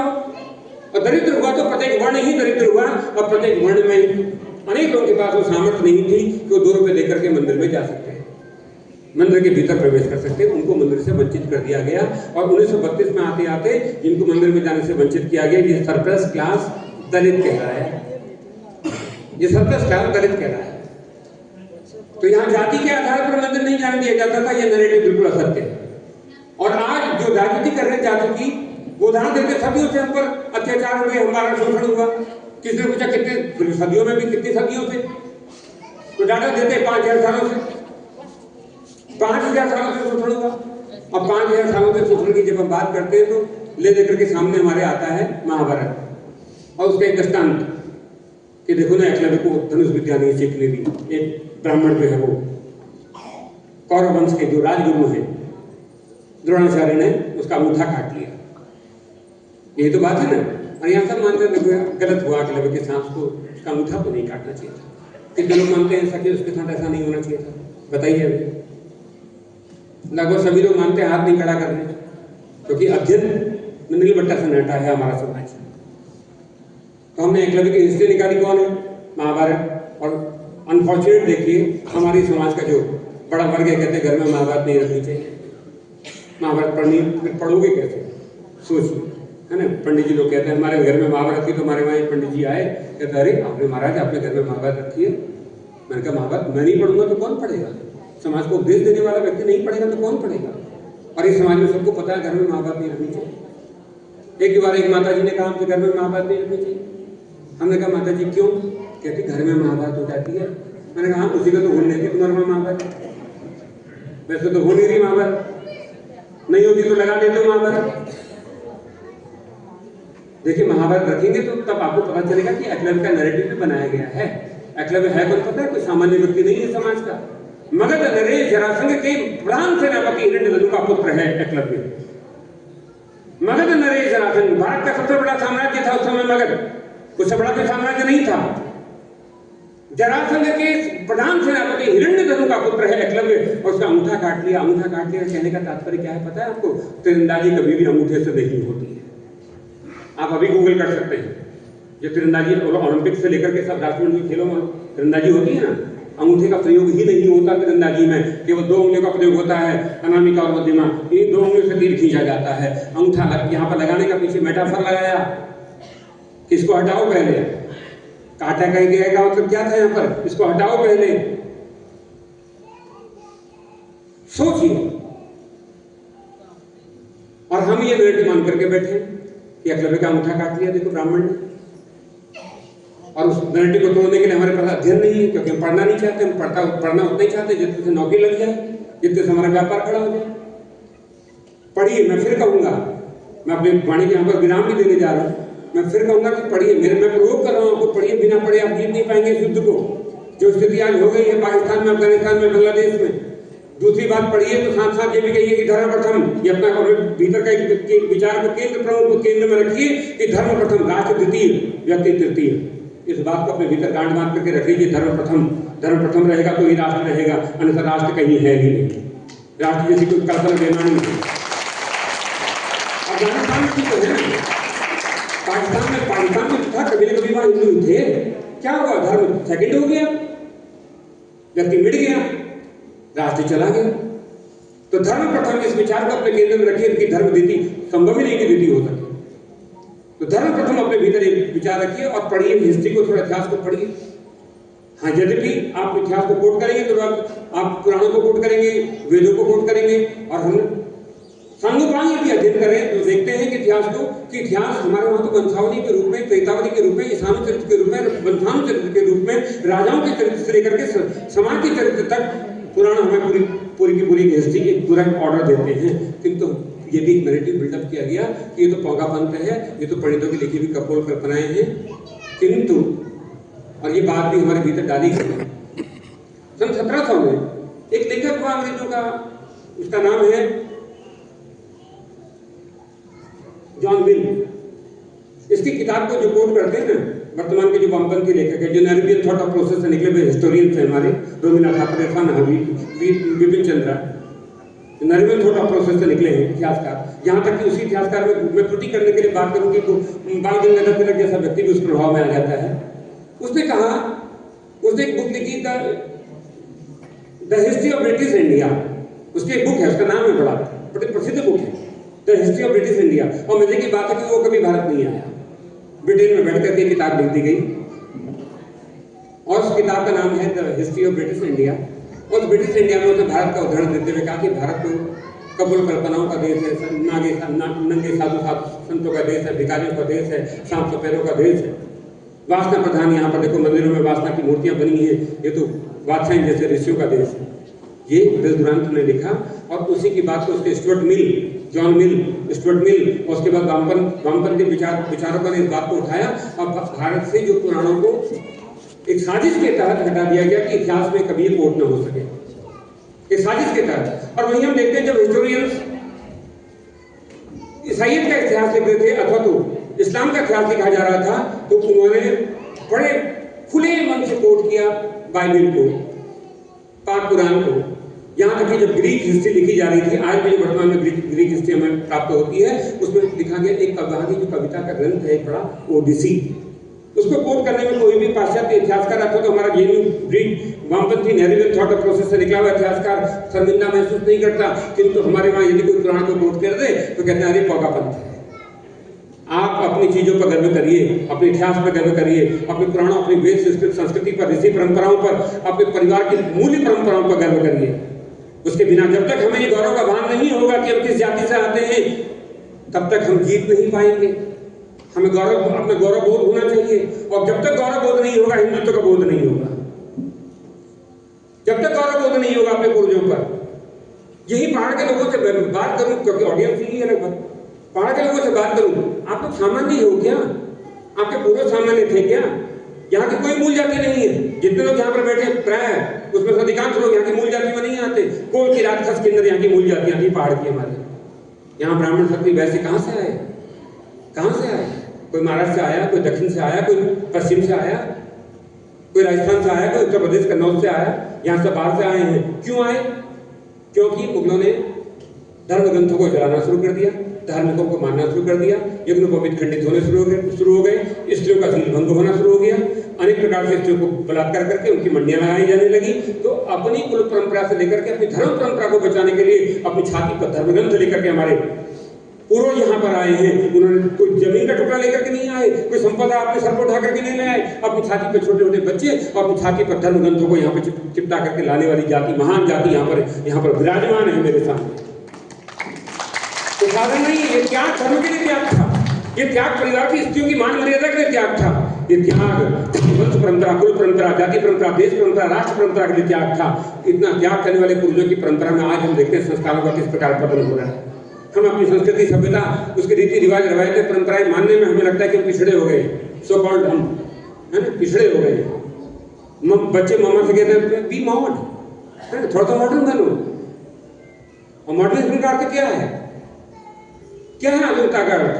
और दरिद्र हुआ तो प्रत्येक वर्ण ही दरिद्र हुआ। और प्रत्येक वर्ण में अनेक लोगों के पास वो सामर्थ्य नहीं थी कि वो 2 रुपए देकर के मंदिर में जा सकते, मंदिर के भीतर प्रवेश कर सकते। उनको मंदिर से वंचित कर दिया गया। और 1932 में आते आते जिनको मंदिर में जाने से वंचित किया गया, ये सरप्लस क्लास दलित कहलाया है। ये सरप्लस क्लास दलित कहलाया है। तो यहाँ जाति के आधार पर मंदिर नहीं जाने दिया जाता था। ये नैरेटिव बिल्कुल असत्य है। और आज जो राजनीति कर रहे जाति की, वो उदाहरण देते सदियों से हम पर अत्याचार हुए, हमारा शोषण हुआ। किसने पूछा कितने सदियों में भी, कितनी सदियों से? तो डाटा देते 5000 सालों से, 5000 सालों से शोषण हुआ। अब 5000 सालों से शोषण की जब हम बात करते हैं तो ले देकर के सामने हमारे आता है महाभारत और उसका एक दृष्टांत कि देखो ना, एकलव्य को धनुष विद्या नहीं सीखने दी। एक ब्राह्मण जो है वो कौरव वंश के जो राजगुरु हैं द्रोणाचार्य ने उसका अंगूठा काट लिया। यही तो बात है ना। और यहाँ सब मानते हैं गलत हुआ, एकलव्य के साथ को उसका अंगूठा तो नहीं काटना चाहिए था। कितने लोग मानते हैं ऐसा कि उसके साथ ऐसा नहीं होना चाहिए था? बताइए अभी। लगभग सभी लोग मानते हैं हाथ नहीं खड़ा करने, क्योंकि अध्ययन में नीलबट्टा सन्नाटा है हमारा समाज। तो हमने एकलव्य की हिस्ट्री निकाली, कौन है? महाभारत। और अनफॉर्चुनेट देखिए, हमारी समाज का जो बड़ा वर्ग है, कहते हैं घर में महाभारत नहीं रखनी चाहिए। महाभारत पढ़नी, फिर पढ़ोगे कैसे? सोचिए, है ना। पंडित जी लोग कहते हैं हमारे घर में महाभारत थी, तो हमारे वहाँ पंडित जी आए, कहते अरे आपने महाराज आपने घर में महाभारत रखी है। मैंने कहा महाभारत मैं नहीं पढ़ूंगा तो कौन पढ़ेगा? समाज को उपदेश देने वाला व्यक्ति नहीं पढ़ेगा तो कौन पढ़ेगा? और इस समाज में सबको पता है घर में महाभारत नहीं रखनी चाहिए। एक बार एक माता जी ने कहा हमसे घर में महाभारत नहीं रखनी चाहिए। हमने कहा माता जी क्यों? कहती घर में महाभारत हो जाती है। मैंने कहा उसी का तो हो नहीं रही तुम्हारे में महाभारत, वैसे तो हो नहीं रही महाभारत, नहीं होती तो लगा देते हो महाभारत। देखिए महाभारत रखेंगे तो तब आपको पता चलेगा कि एकलव्य का नैरेटिव भी बनाया गया है। एकलव्य है कौन पता है? कोई सामान्य व्यक्ति नहीं है समाज का। मगध नरेश जरासंध के प्रधान सेनापति हिरण्यधनु का पुत्र है एकलव्य। मगध नरेश जरासंध भारत का सबसे बड़ा साम्राज्य था उस समय मगध, उससे बड़ा कोई साम्राज्य नहीं था। जरासंध के प्रधान सेनापति हिरण्यधनु का पुत्र है एकलव्य, और उसका अंगूठा काट लिया। अंगूठा काट लिया कहने का तात्पर्य क्या है पता है आपको? तीरंदाजी कभी भी अंगूठे से नहीं होती है। आप अभी गूगल कर सकते हैं, जो तीरंदाजी ओलंपिक से लेकर के सब राष्ट्रीय खेलों में तीरंदाजी होती है ना, अंगूठे का प्रयोग ही नहीं होता तीरंदाजी में। केवल 2 उंगलियों का प्रयोग होता है, अनामिका और मध्यमा। इन 2 उंगलियों से तीर खींचा जाता है। अंगूठा यहाँ पर लगाने का पीछे मेटाफर लगाया, इसको हटाओ पहले। काटा कहीं गया का मतलब क्या था यहाँ पर? इसको हटाओ पहले। सोचिए। और हम ये नैरेटिव मान करके बैठे कि एकलव्य का अंगूठा काट लिया देखो ब्राह्मण ने। और उस नैरेटिव को तोड़ने के लिए हमारे पास अध्ययन नहीं है, क्योंकि हम पढ़ना नहीं चाहते। हम पढ़ना उतना ही चाहते जितने से नौकरी लग जाए, जितने से हमारा व्यापार खड़ा हो जाए। पढ़िए, मैं फिर कहूंगा, मैं अपने वाणी के यहाँ पर विराम भी देने जा रहा हूँ। मैं फिर कहूंगा कि पढ़िए, मैं प्रोवोक कर रहा हूँ आपको, पढ़िए, बिना पढ़े आप जीत नहीं पाएंगे इस युद्ध को। जो स्थिति आज हो गई है पाकिस्तान में, अफगानिस्तान में, बांग्लादेश में। दूसरी बात पढ़िए तो साथ साथ ये भी कहिए कि धर्म प्रथम, ये अपना भीतर का विचार को प्रमुख केंद्र में रखिए कि धर्म प्रथम, राष्ट्र द्वितीय, व्यक्ति तृतीय। इस बात को अपने भीतर गांठ बांध करके रख लीजिए। धर्म प्रथम रहेगा तो ही राष्ट्र रहेगा, अन्यथा राष्ट्र कहीं है ही नहीं। राष्ट्र जैसी कोई कल्पना बेमानी नहीं। अफगानिस्तान में भी तो है ना, पाकिस्तान में था, कभी न कभी वहां हिंदू थे, क्या हुआ? धर्म सेकंड हो गया, व्यक्ति मिट गया, राष्ट्र चला गया। तो धर्म प्रथम, इस विचार को अपने केंद्र में रखिए कि धर्म द्वितीय, संभव ही नहीं कि द्वितीय हो सके। तो धर्म प्रथम अपने भीतर एक विचार रखिए और पढ़िए, हिस्ट्री को, थोड़ा इतिहास को पढ़िए। हाँ, यद्यपि आप इतिहास को कोट करेंगे तो आप पुराणों को कोट करेंगे, वेदों को कोट करेंगे, और हम सांगोपांग भी अध्ययन करें तो देखते हैं कि इतिहास हमारे वहां तो वंशावली के रूप में, त्रैतावली के रूप में, ईशानु चरित्र के रूप में, वंशानु चरित्र के रूप में, राजाओं के चरित्र से लेकर के समाज के चरित्र तक पुराण हमें पूरी की पूरी हिस्ट्री एक पूरा ऑर्डर देते हैं। किंतु ये भी एक नैरेटिव बिल्डअप किया गया कि ये तो पौगापंथ है, ये तो पंडितों की लिखी हुई कपोल कल्पनाएं हैं। किंतु, और ये बात भी हमारे भीतर डाली गई, सन 1700 में एक लेखक हुआ अंग्रेजों का, उसका नाम है जॉन मिल। इसकी किताब को जो कोट करते हैं ना वर्तमान के जो वामपंथी लेखक है, जो नैरेटिव थॉट ऑफ प्रोसेस से निकले हुए हिस्टोरियंस हैं हमारे, रोमिला ठाकुर, इरफान हाबी, Vipin Chandra, narrative thought of process से निकले हैं इतिहासकार। यहाँ तक कि उसी इतिहासकार में त्रुटि करने के लिए बात करूंगी तो बाल गंगाधर तिलक जैसा व्यक्ति भी उस प्रभाव में आ जाता है। उसने कहा, उसने एक बुक लिखी the history of British India. उसकी एक बुक है, उसका नाम है, बड़ी प्रसिद्ध बुक है, the history of British India. और मजे की बात है कि वो कभी भारत नहीं आया, ब्रिटेन में बैठ करके किताब लिख दी गई, और उस किताब का नाम है the history of British India. और ब्रिटिश इंडिया में उसने भारत का उदाहरण देते हुए कहा कि भारत तो कपोल कल्पनाओं का देश है, नंगे साधु संतों का देश है, भिखारियों का देश है, सांप सपेरों का देश है, वासना प्रधान। यहाँ पर देखो मंदिरों में वासना की मूर्तियां बनी है, ये तो बादशाह जैसे ऋषियों का देश है। ये विल दुरांत ने लिखा, और उसी की बात को उसके जॉन मिल, और उसके बाद वामपंथी विचारकों ने इस बात को उठाया और भारत से जो पुराणों को एक साजिश के तहत हटा दिया गया कि इतिहास में कभी कोट न हो सके, एक साजिश के तहत। और वहीं हम देखते हैं जब हिस्टोरियंस ईसाइयत का इतिहास लिख रहे थे अथवा तो इस्लाम का इतिहास लिखा जा रहा था, तो उन्होंने बड़े खुले मन से कोट किया बाइबल को, पाक कुरान को। यहाँ तक कि जब ग्रीक हिस्ट्री लिखी जा रही थी, आज भी जो वर्तमान में ग्रीक हिस्ट्री हमें प्राप्त होती है, उसमें लिखा गया एक कविता का ग्रंथ है बड़ा, ओडिसी। उसको कोट करने में कोई भी पाश्चात्य इतिहासकार अथवा तो हमारा ग्रीक वामपंथी नैरेटिव थॉट प्रोसेस से निकला हुआ इतिहासकार शर्मिंदा महसूस नहीं करता। किंतु हमारे वहाँ यदि कोई पुराण को कोट कर दे तो कहते हैं अरे पौगापंथ है। आप अपनी चीजों पर गर्व करिए, अपने इतिहास पर गर्व करिए, अपने पुराणों, अपनी वेद संस्कृति पर, ऋषि परंपराओं पर, अपने परिवार की मूल्य परंपराओं पर गर्व करिए। उसके बिना जब तक हमें ये गौरव का भान नहीं होगा कि हम किस जाति से आते हैं, तब तक हम जीत नहीं पाएंगे। हमें अपना गौरव बोध होना चाहिए, और जब तक गौरव बोध नहीं होगा, हिंदुत्व का बोध नहीं होगा। जब तक गौरव बोध नहीं होगा अपने पूर्वजों पर, यही पहाड़ के लोगों से बात करूं, क्योंकि ऑडियंस ही है लगभग, पहाड़ के लोगों से बात करूं, आप लोग सामान्य हो क्या? आपके पूर्वज सामान्य थे क्या? यहाँ की कोई मूल जाति नहीं है। जितने लोग यहाँ पर बैठे प्राय, उसमें से अधिकांश लोग यहाँ की मूल जाति में नहीं आते। कोल की राजखस के अंदर यहाँ की मूल जातियां थी पहाड़ की हमारे। यहाँ ब्राह्मण क्षत्रिय वैसे कहाँ से आए? कहाँ से आए? कोई महाराष्ट्र से आया, कोई दक्षिण से आया, कोई पश्चिम से आया, कोई राजस्थान से आया, कोई उत्तर प्रदेश कन्नौज से आया, यहाँ से बाहर से आए हैं। क्यों आए? क्योंकि मुगलों ने धर्म ग्रंथों को जलाना शुरू कर दिया, धार्मिकों को मारना शुरू कर दिया, यज्ञोपवीत खंडित होने शुरू हो गए, स्त्रियों का शील भंग होना शुरू हो गया, अनेक प्रकार से स्त्रियों को बलात्कार करके उनकी मंडियां लगाई जाने लगी। तो अपनी कुल परंपरा से लेकर के अपनी धर्म परंपरा को बचाने के लिए अपनी छाती पर धर्म ग्रंथ लेकर के हमारे पूर्वज यहाँ पर आए हैं। उन्होंने कोई जमीन का टुकड़ा लेकर के नहीं आए, कोई संपदा अपने सर पर उठा करके नहीं ले आए। अपनी छाती पर छोटे छोटे बच्चे और अपनी छाती पर धर्म ग्रंथों को यहाँ पे चिपटा करके लाने वाली जाति, महान जाति यहाँ पर विराजमान है मेरे सामने। तो साधन नहीं, ये त्याग धर्म के लिए त्याग था, ये त्याग परिवार की स्त्रियों की मान मर्यादा के लिए त्याग था। ये त्याग वंश परंपरा, कुल परंपरा, जाति परंपरा, देश परंपरा, राष्ट्र परंपरा के लिए त्याग था। इतना त्याग करने वाले पूर्वजों की परंपरा में आज हम देखते हैं संस्कारों का किस प्रकार पतन हो रहा है। हम अपनी संस्कृति, सभ्यता, उसके रीति रिवाज, रवायतें, परंपराएं मानने में हमें लगता है कि हम पिछड़े हो गए, सो कॉल्ड हम, है ना, पिछड़े हो गए। बच्चे मामा से कहते हैं बी मॉडर्न, है ना, थोड़ा सा मॉडर्न बनो। और मॉडर्निज्म का अर्थ क्या है? क्या है आधुनिकता का अर्थ?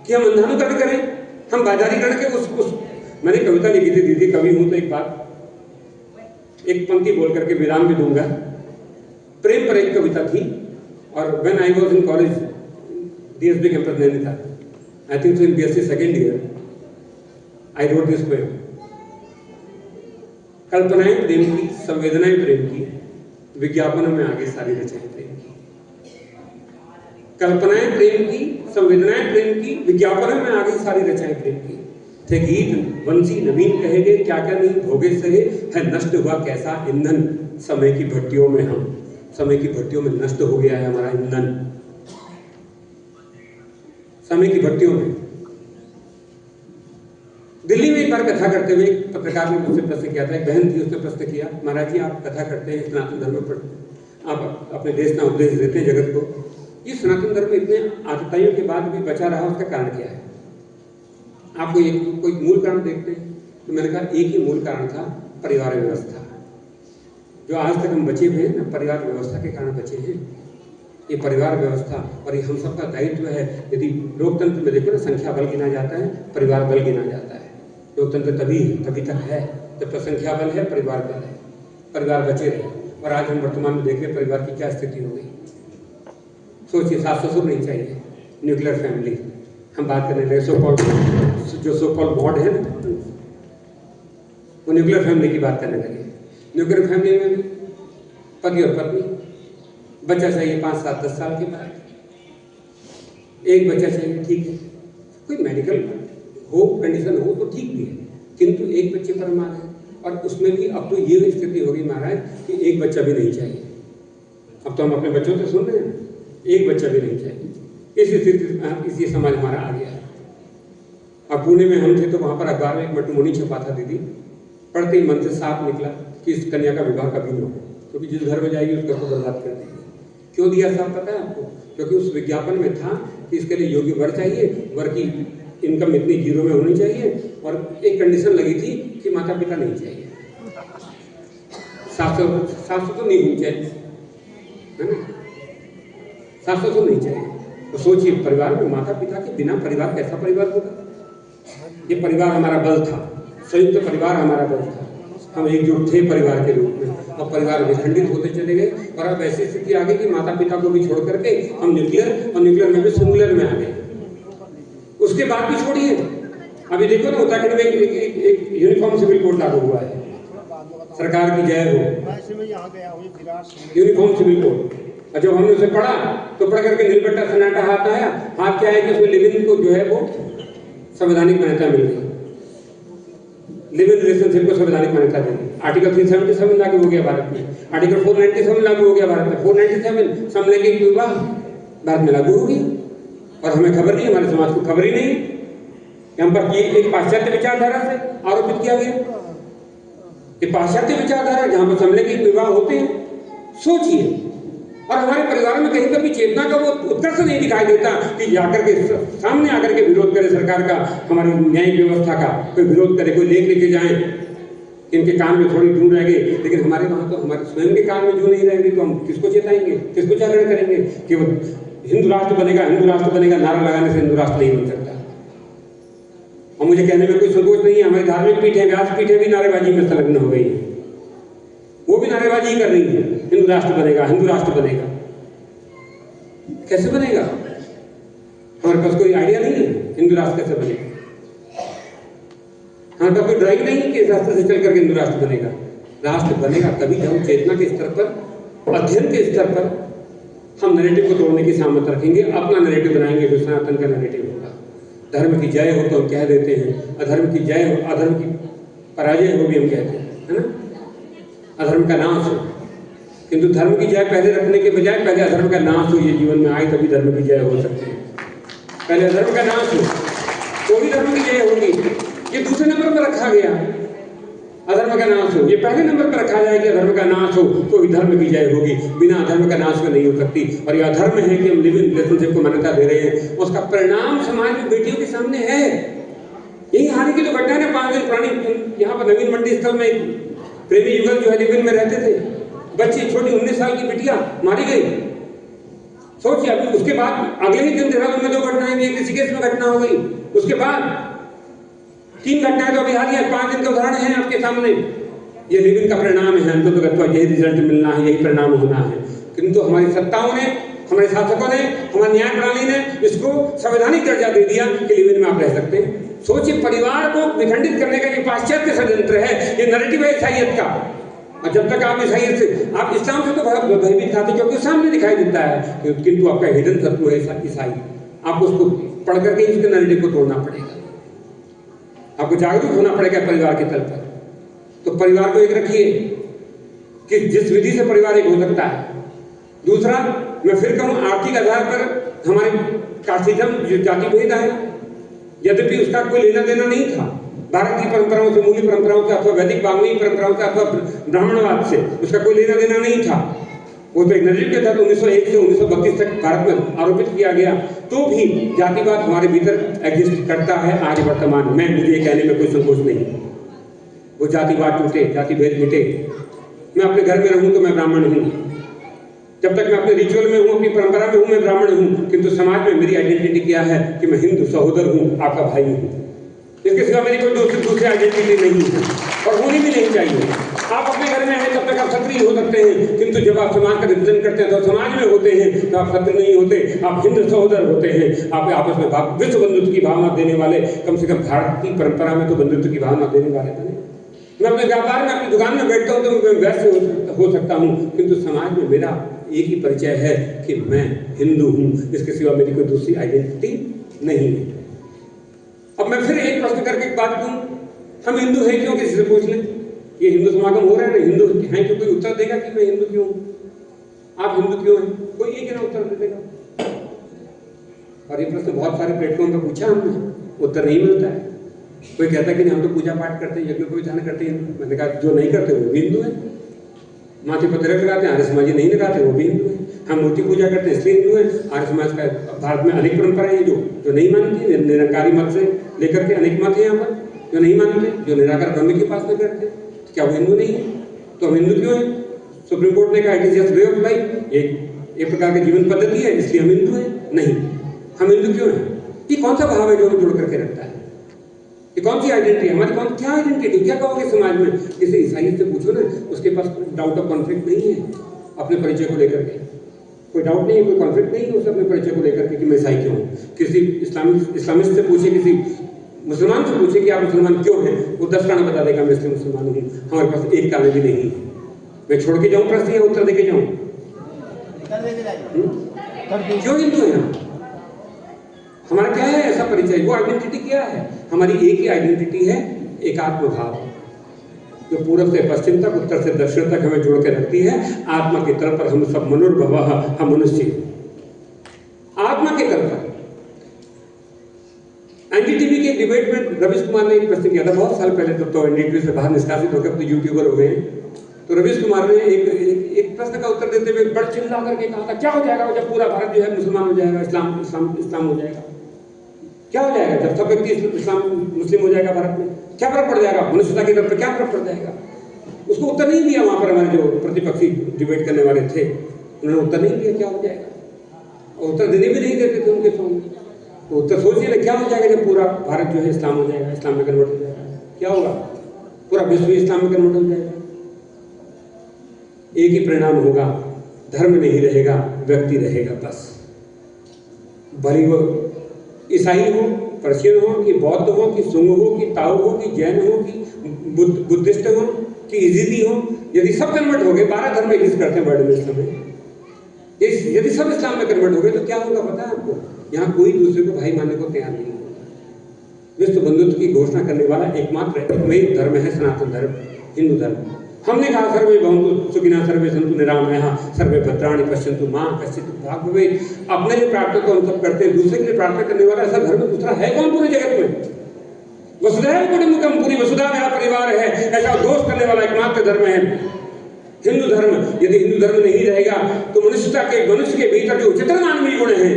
कि हम अंधानुकरण करें, हम बाजारीकरण के उस मैंने कविता लिखी थी, दीदी कवि हूं तो एक पंक्ति बोल करके विराम भी दूंगा। प्रेम पर एक कविता थी, और when I was in college, DSB campus Nainital, I think so in BSc second year, I wrote this poem. कल्पनाएं प्रेम की, संवेदनाएं प्रेम की, विज्ञापनों में आगे सारी रचनाएं प्रेम की। कल्पनाएं प्रेम की, संवेदनाएं प्रेम की, विज्ञापनों में आगे सारी रचनाएं प्रेम की। थे गीत वंशी नवीन कहेगे, क्या क्या नहीं भोगे सहे, है नष्ट हुआ कैसा ईंधन समय की भट्टियों में। हम समय की भट्टियों में नष्ट हो गया है हमारा ईंधन, समय की भट्टियों में। दिल्ली में एक बार कथा करते हुए एक पत्रकार ने मुझसे प्रश्न किया था, एक बहन थी, उसने प्रश्न किया, महाराज जी आप कथा करते हैं, सनातन धर्म पर आप अपने देश का उपदेश देते हैं जगत को, ये सनातन धर्म इतने आतताइयों के बाद भी बचा रहा, उसका कारण क्या है? आपको कोई मूल कारण देखते हैं? तो मैंने कहा एक ही मूल कारण था, परिवार व्यवस्था। जो आज तक हम बचे हुए हैं ना, परिवार व्यवस्था के कारण बचे हैं। ये परिवार व्यवस्था और ये हम सबका दायित्व है। यदि लोकतंत्र में देखो ना, संख्या बल गिना जाता है, परिवार बल गिना जाता है। लोकतंत्र तभी तक है जब तक संख्या बल है, परिवार बल है, परिवार बचे रहे। और आज हम वर्तमान में देख रहे परिवार की क्या स्थिति हो गई। सोचिए, सास ससुर नहीं चाहिए, न्यूक्लियर फैमिली हम बात करने लगे। जो सो कॉल्ड मॉड है ना, वो न्यूक्लियर फैमिली की बात करने लगे। न्यूक्लियर फैमिली में भी पति और पत्नी, बच्चा चाहिए 5, 7, 10 साल के बाद, एक बच्चा चाहिए, ठीक है, कोई मेडिकल हो कंडीशन हो तो ठीक भी है, किंतु एक बच्चे पर मार है। और उसमें भी अब तो ये स्थिति होगी महाराज कि एक बच्चा भी नहीं चाहिए। अब तो हम अपने बच्चों से सुन रहे हैं, एक बच्चा भी नहीं चाहिए। इस स्थिति, इसी समाज हमारा आ गया है। अब पुणे में हम थे तो वहां पर अखबार में एक मटमोनी छपा था दीदी, पढ़ते ही मन से साफ निकला कि इस कन्या का विवाह कभी न हो, क्योंकि जिस घर में जाएगी उस घर को बर्बाद कर देगी। क्यों दिया साफ पता है आपको? क्योंकि उस विज्ञापन में था कि इसके लिए योग्य वर चाहिए, वर की इनकम इतनी जीरो में होनी चाहिए, और एक कंडीशन लगी थी कि माता पिता नहीं चाहिए, सास ससुर नहीं होनी चाहिए, है ना, सास ससुर नहीं चाहिए। तो सोचिए, परिवार में माता पिता के बिना परिवार कैसा परिवार होगा? ये परिवार हमारा बल था, संयुक्त परिवार हमारा बल था, हम एकजुट थे परिवार के रूप में। अब परिवार विखंडित होते चले गए, और अब ऐसी स्थिति आ गई कि माता पिता को भी छोड़ करके हम न्यूक्लियर, और न्यूक्लियर में भी सिंगुलर में आ गए। उसके बाद भी छोड़िए, अभी देखो ना, उत्तराखंड में एक यूनिफॉर्म सिविल कोड लागू हुआ है, सरकार की जय हो, यूनिफॉर्म सिविल कोड। और जब हमने उसे पढ़ा तो पढ़ करके नीलबट्टा सन्नाटा हाथ आया। हाथ क्या है कि उसमें लिविंग को जो है वो संवैधानिक मान्यता मिल गई, लिविंग रिलेशनशिप को संवैधानिक मान्यता दी। आर्टिकल 377 लागू हो गया भारत में, आर्टिकल 497 लागू हो गया भारत में, 497 समलैंगिक विवाह भारत में लागू हो गया। और हमें खबर नहीं, हमारे समाज को खबर ही नहीं कि हम पर ये एक पाश्चात्य विचारधारा से आरोपित किया गया, ये पाश्चात्य विचारधारा जहां पर समलैंगिक विवाह होते हैं। सोचिए, और हमारे परिवार में कहीं कभी चेतना का वो उत्कर्ष नहीं दिखाई देता कि जाकर के सामने आकर के विरोध करे सरकार का, हमारी न्यायिक व्यवस्था का कोई विरोध करे, कोई लेख लेके जाए। इनके कान में थोड़ी जू रह गई, लेकिन हमारे वहां तो हमारे स्वयं के कान में जू नहीं रहेगी, तो हम किसको चेताएंगे, किसको जागरण करेंगे कि वो हिंदू राष्ट्र बनेगा, हिंदू राष्ट्र बनेगा। नारा लगाने से हिंदू राष्ट्र नहीं बन सकता। और मुझे कहने में कोई संकोच नहीं है, हमारी धार्मिक पीठें, व्यास पीठें भी नारेबाजी में संलग्न हो गई है, वो भी नारेबाजी कर रही है, हिंदू राष्ट्र बनेगा, हिंदू राष्ट्र बनेगा। कैसे बनेगा? हमारे पास कोई आइडिया नहीं है हिंदू राष्ट्र कैसे बनेगा। हमारे पास कोई ड्राइंग नहीं है कि इस रास्ते से चल करके हिंदू राष्ट्र बनेगा। राष्ट्र बनेगा तभी जब हम चेतना के स्तर पर, अध्ययन के स्तर पर हम नैरेटिव को तोड़ने की सामर्थ्य रखेंगे, अपना नैरेटिव बनाएंगे जो सनातन का नैरेटिव होगा। धर्म की जय हो तो हम कह देते हैं, अधर्म की जय हो, अधर्म की पराजय हो भी हम कहते हैं, है ना, अधर्म का नाश हो। किंतु धर्म की जय पहले रखने के बजाय पहले अधर्म का नाश हो, ये जीवन में आए तभी धर्म की जय हो सकती है। पहले अधर्म का नाश हो तो भी धर्म की जय होगी। ये दूसरे नंबर पर रखा गया। अधर्म का नाश हो, ये पहले नंबर पर रखा जाए कि अधर्म का नाश हो तो धर्म की जय होगी, बिना अधर्म का नाश में नहीं हो सकती। और यह अधर्म है कि हम लिव इन रिलेशनशिप को मान्यता दे रहे हैं, उसका परिणाम समाज में बेटियों के सामने है। यही हानि की तो घटना है। 5 दिन पुरानी यहाँ पर नवीन मंडी स्थल में एक प्रेमी युगल जो है लिव इन में रहते थे, बच्ची छोटी 19 साल की बिटिया मारी गई। सोचिए, अभी उसके बाद अगले ही दिन देहरादून में 2 घटनाएं हुई, ऋषिकेश में घटना हो गई, उसके बाद 3 घटनाएं तो अभी हाल ही 5 दिन के उदाहरण हैं आपके सामने। ये लिव इन का परिणाम है, अंततः यही रिजल्ट मिलना है, यही परिणाम होना है। किंतु हमारी सत्ताओं ने, हमारे शासकों ने, हमारी न्याय प्रणाली ने इसको संवैधानिक दर्जा दे दिया कि लिव इन में आप रह सकते हैं। सोचिए, परिवार को विखंडित करने का ये पाश्चात्य षड्यंत्र है, ये नैरेटिव है ईसाइयत का। और जब तक आप ईसाइयत से, आप इस्लाम से तो भयभीत खाते क्योंकि सामने दिखाई देता है, किंतु आपका हिडन शत्रु है ईसाई। आपको उसको पढ़ करके उसके नैरेटिव को तोड़ना पड़ेगा, आपको जागरूक होना पड़ेगा परिवार के तल पर। तो परिवार को एक रखिए कि जिस विधि से परिवार एक हो सकता है। दूसरा, मैं फिर कहूँ, आर्थिक आधार पर हमारे कास्टिज्म, जाति भेद है, यद्यपि उसका कोई लेना देना नहीं था भारत की परंपराओं से, मूल परंपराओं से, अथवा वैदिक वाग्मी परंपराओं से, अथवा ब्राह्मणवाद से, उसका कोई लेना देना नहीं था। वो तो एक नजरिए के तहत 1901 से 1932 तक भारत में आरोपित किया गया। तो भी जातिवाद हमारे भीतर एग्जिस्ट करता है आज वर्तमान में, मुझे ये कहने में कोई संकोच नहीं। वो जातिवाद टूटे, जाति भेद मिटे। मैं अपने घर में रहूं तो मैं ब्राह्मण हूं, जब तक मैं अपने रिचुअल में हूं, अपनी परंपरा में हूं, मैं ब्राह्मण हूं। किंतु समाज में मेरी आइडेंटिटी क्या है कि मैं हिंदू सहोदर हूं, आपका भाई हूं। इसके सिवा मेरी कोई दूसरी आइडेंटिटी नहीं है और होनी भी नहीं चाहिए। आप अपने घर में हैं तब तक आप क्षत्रिय हो सकते हैं, किंतु जब आप समाज का रिप्रेजेंट करते हैं तो समाज में होते हैं तो आप क्षत्रिय नहीं होते, आप हिंदू सहोदर होते हैं। आप आपस में विश्व बंधुत्व की भावना देने वाले, कम से कम भारत की परंपरा में तो बंधुत्व की भावना देने वाले बने। मैं अपने व्यापार में, अपनी दुकान में बैठता हूँ तो मैं वैसे हो सकता हूँ, किंतु समाज में मेरा एक ही परिचय है कि मैं हिंदू हूँ, इसके सिवा मेरी कोई दूसरी आइडेंटिटी नहीं है। अब मैं फिर एक प्रश्न करके एक बात कहूँ, हम हिंदू हैं क्यों? किसी से पूछ लें, ये हिंदू समागम हो रहा है ना, हिंदू हैं क्यों? कोई उत्तर देगा कि मैं हिंदू क्यों हूँ, आप हिंदू क्यों हैं? कोई एक ना उत्तर दे देगा। और ये प्रश्न बहुत सारे प्लेटफॉर्म पर पूछा हमने, उत्तर नहीं मिलता है। कोई कहता है कि हम तो पूजा पाठ करते हैं, यज्ञ को विधान करते हैं। मैंने कहा जो नहीं करते वो भी हिंदू है। माथे पर तिलक लगाते हैं, आर्य समाजी नहीं लगाते वो भी हिंदू है। हम मूर्ति पूजा करते हैं इसलिए हिंदू है। आर्य समाज का भारत में अनेक परंपराएं हैं जो नहीं मानती, निरंकारी मत से लेकर के अनेक मत है यहाँ पर जो नहीं मानते, जो निराकार ब्रह्म की उपासना करते हैं। तो क्या वो हिंदू नहीं है? तो हम हिंदू क्यों हैं? सुप्रीम कोर्ट ने कहा it is just way of life, एक प्रकार की जीवन पद्धति है, इसलिए हम हिंदू हैं। नहीं, हम हिंदू क्यों हैं? ये कौन सा भाव है जो हमें जोड़ करके रखता है? ये कौन सी आइडेंटिटी है हमारी? क्या आइडेंटिटी? क्या कहोगे समाज में? किसी ईसाई से पूछो ना, उसके पास डाउट ऑफ कॉन्फ्लिक्ट नहीं है अपने परिचय को लेकर के। कोई डाउट नहीं है, कोई कॉन्फ्लिक्ट नहीं है उसे अपने परिचय को लेकर के कि मैं ईसाई क्यों हूँ। किसी इस्लामिस्ट से पूछे, किसी मुसलमान से पूछे कि आप मुसलमान क्यों हैं, वो 10 कारण बता देगा मैं इसलिए मुसलमान हूँ। हमारे पास एक कारण भी नहीं है। मैं छोड़ के जाऊँ प्रश्न या उत्तर देके जाऊँ? क्यों हिंदू है? हमारा क्या है ऐसा परिचय? वो आइडेंटिटी क्या है हमारी? एक ही आइडेंटिटी है, एकात्म भाव, जो पूर्व से पश्चिम तक, उत्तर से दक्षिण तक हमें जोड़ के रखती है। आत्मा के तल पर हम सब मनुर्भवः, हम मनुष्य आत्मा के तल पर। एनडीटीवी के डिबेट में रवीश कुमार ने एक प्रश्न किया था बहुत साल पहले, तो एनडीटीवी से बाहर निष्कासित होकर तो यूट्यूबर हो गए। तो रवीश कुमार ने एक प्रश्न का उत्तर देते हुए बड़ चिल्ला करके कहा था, क्या हो जाएगा जब पूरा भारत जो है मुसलमान हो जाएगा, इस्लाम हो जाएगा? क्या हो जाएगा जब सब व्यक्ति इस्लाम मुस्लिम हो जाएगा भारत में? क्या फर्क पड़ जाएगा मनुष्यता की तरफ? क्या फर्क पड़ जाएगा? उसको उत्तर नहीं दिया। वहां पर हमारे जो प्रतिपक्षी डिबेट करने वाले थे उन्होंने उत्तर नहीं दिया क्या हो जाएगा, और उत्तर देने भी नहीं देते थे उनके सामने। तो उत्तर सोचिए क्या हो जाएगा जब पूरा भारत जो है इस्लाम हो जाएगा, इस्लाम में कन्वर्ट हो जाएगा? क्या होगा? पूरा विश्व इस्लाम में कन्वर्ट हो जाएगा। एक ही परिणाम होगा, धर्म नहीं रहेगा, व्यक्ति रहेगा बस। भले वो ईसाई हो, पर्शियन हो, कि बौद्ध हो, कि सुंग हो, कि ताओ हो, कि जैन हो, कि बुद्धिस्ट हो, कि इजीदी हो, यदि सब कन्वर्ट हो गए, 12 धर्म एग्जिस्ट करते हैं वर्ल्ड में इस समय, यदि सब इस्लाम में कन्वर्ट हो गए तो क्या होगा पता है आपको? यहाँ कोई दूसरे को भाई मानने को तैयार नहीं होगा। विश्व बंधुत्व की घोषणा करने वाला एकमात्र एक धर्म है सनातन धर्म, हिंदू धर्म। हमने कहा सर्वे भवन्तु सुखिनः सर्वे सन्तु निरामयाः सर्वे भद्राणि पश्यन्तु मां कश्चित् दुःखभाग् भवेत्। अपने लिए प्रार्थना तो हम सब करते हैं, दूसरे के लिए प्रार्थना करने वाला ऐसा धर्म दूसरा है कौन पूरे जगत में? वसुधैव कुटुम्बकम, पूरी वसुधा मेरा परिवार है, ऐसा उद्घोष करने वाला एकमात्र धर्म है हिंदू धर्म। यदि हिंदू धर्म नहीं रहेगा तो मनुष्य के भीतर जो उच्चतर मानवीय गुण हैं,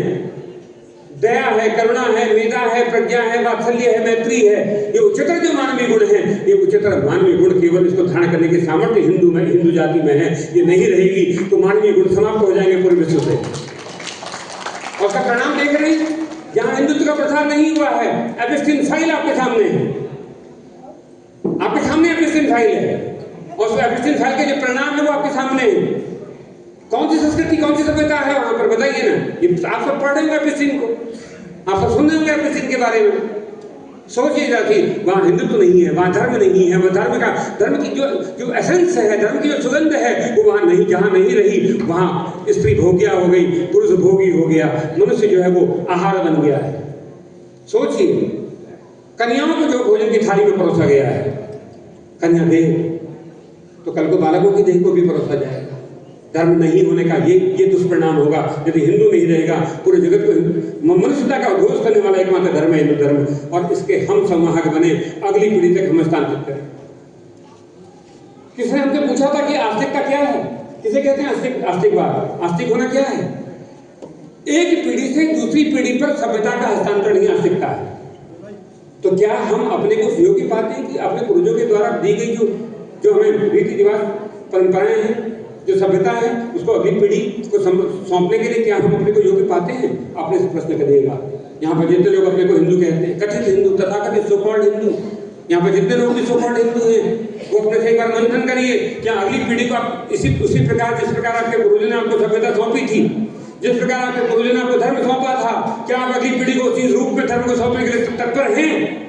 दया है, करुणा है, मेधा है, प्रज्ञा है, वात्सल्य है, मैत्री है, ये उच्चतर जो मानवीय गुण हैं, ये उच्चतर मानवीय गुण केवल इसको धारण करने की सामर्थ्य हिंदू जाति में है। ये नहीं रहेगी तो मानवीय गुण समाप्त हो जाएंगे पूरे विश्व से। और उसका परिणाम देख रहे हैं, जहां हिंदुत्व का प्रसार नहीं हुआ है, एपिस्टीन फाइल आपके सामने है, आपके सामने एपिस्टीन फाइल है, और उस एपिस्टीन फाइल के जो परिणाम है वो आपके सामने है। कौन सी संस्कृति, कौन सी सभ्यता है वहां पर, बताइए ना। ये आप सब पढ़ रहे होंगे एपिस्टीन को, आप सब सुन रहे होंगे एपिस्टीन के बारे में। सोचिएगा कि वहां हिंदुत्व नहीं है, वहां धर्म नहीं है, वह धर्म की जो एसेंस है, धर्म की जो सुगंध है, वो वहां नहीं, जहां नहीं रही वहां स्त्री भोग्या हो गई, पुरुष भोगी हो गया, मनुष्य जो है वो आहार बन गया है। सोचिए, कन्याओं को जो भोजन की थाली में परोसा गया है, कन्या देह, तो कल को बालकों की देह को भी परोसा जाएगा। धर्म नहीं होने का ये दुष्परिणाम होगा यदि हिंदू नहीं रहेगा। पूरे जगत को मनुष्यता का उद्घोष करने वाला एकमात्र धर्म है हिंदू धर्म, और इसके हम संवाहक बने, अगली पीढ़ी तक हम स्थानांतरित करें। किसने हमसे पूछा था कि आस्तिकता क्या है, किसे कहते हैं आस्तिकवाद? आस्तिक होना क्या है? एक पीढ़ी से दूसरी पीढ़ी पर सभ्यता का हस्तांतरण ही आस्तिकता है। तो क्या हम अपने को योग्य पाते हैं कि अपने पूर्वजों के द्वारा दी गई जो हमें रीति रिवाज, परंपराएं हैं, जो सभ्यता है, उसको अगली पीढ़ी को सौंपने के लिए क्या हम अपने को योग्य पाते हैं? आपने इस प्रश्न करिएगा। यहाँ पर जितने लोग अपने को हिंदू कहते हैं, कथित हिंदू, तथाकथित सो कॉल्ड हिंदू, यहाँ पर जितने लोग भी सो कॉल्ड हिंदू हैं, वो अपने से एक बार मंथन करिए, क्या अगली पीढ़ी को आप उसी प्रकार, जिस प्रकार आपके पूर्वजों ने आपको सभ्यता सौंपी थी, जिस प्रकार आपके पूर्वजों ने आपको धर्म सौंपा था, क्या आप अगली पीढ़ी को उसी रूप में धर्म को सौंपने के लिए तत्पर हैं?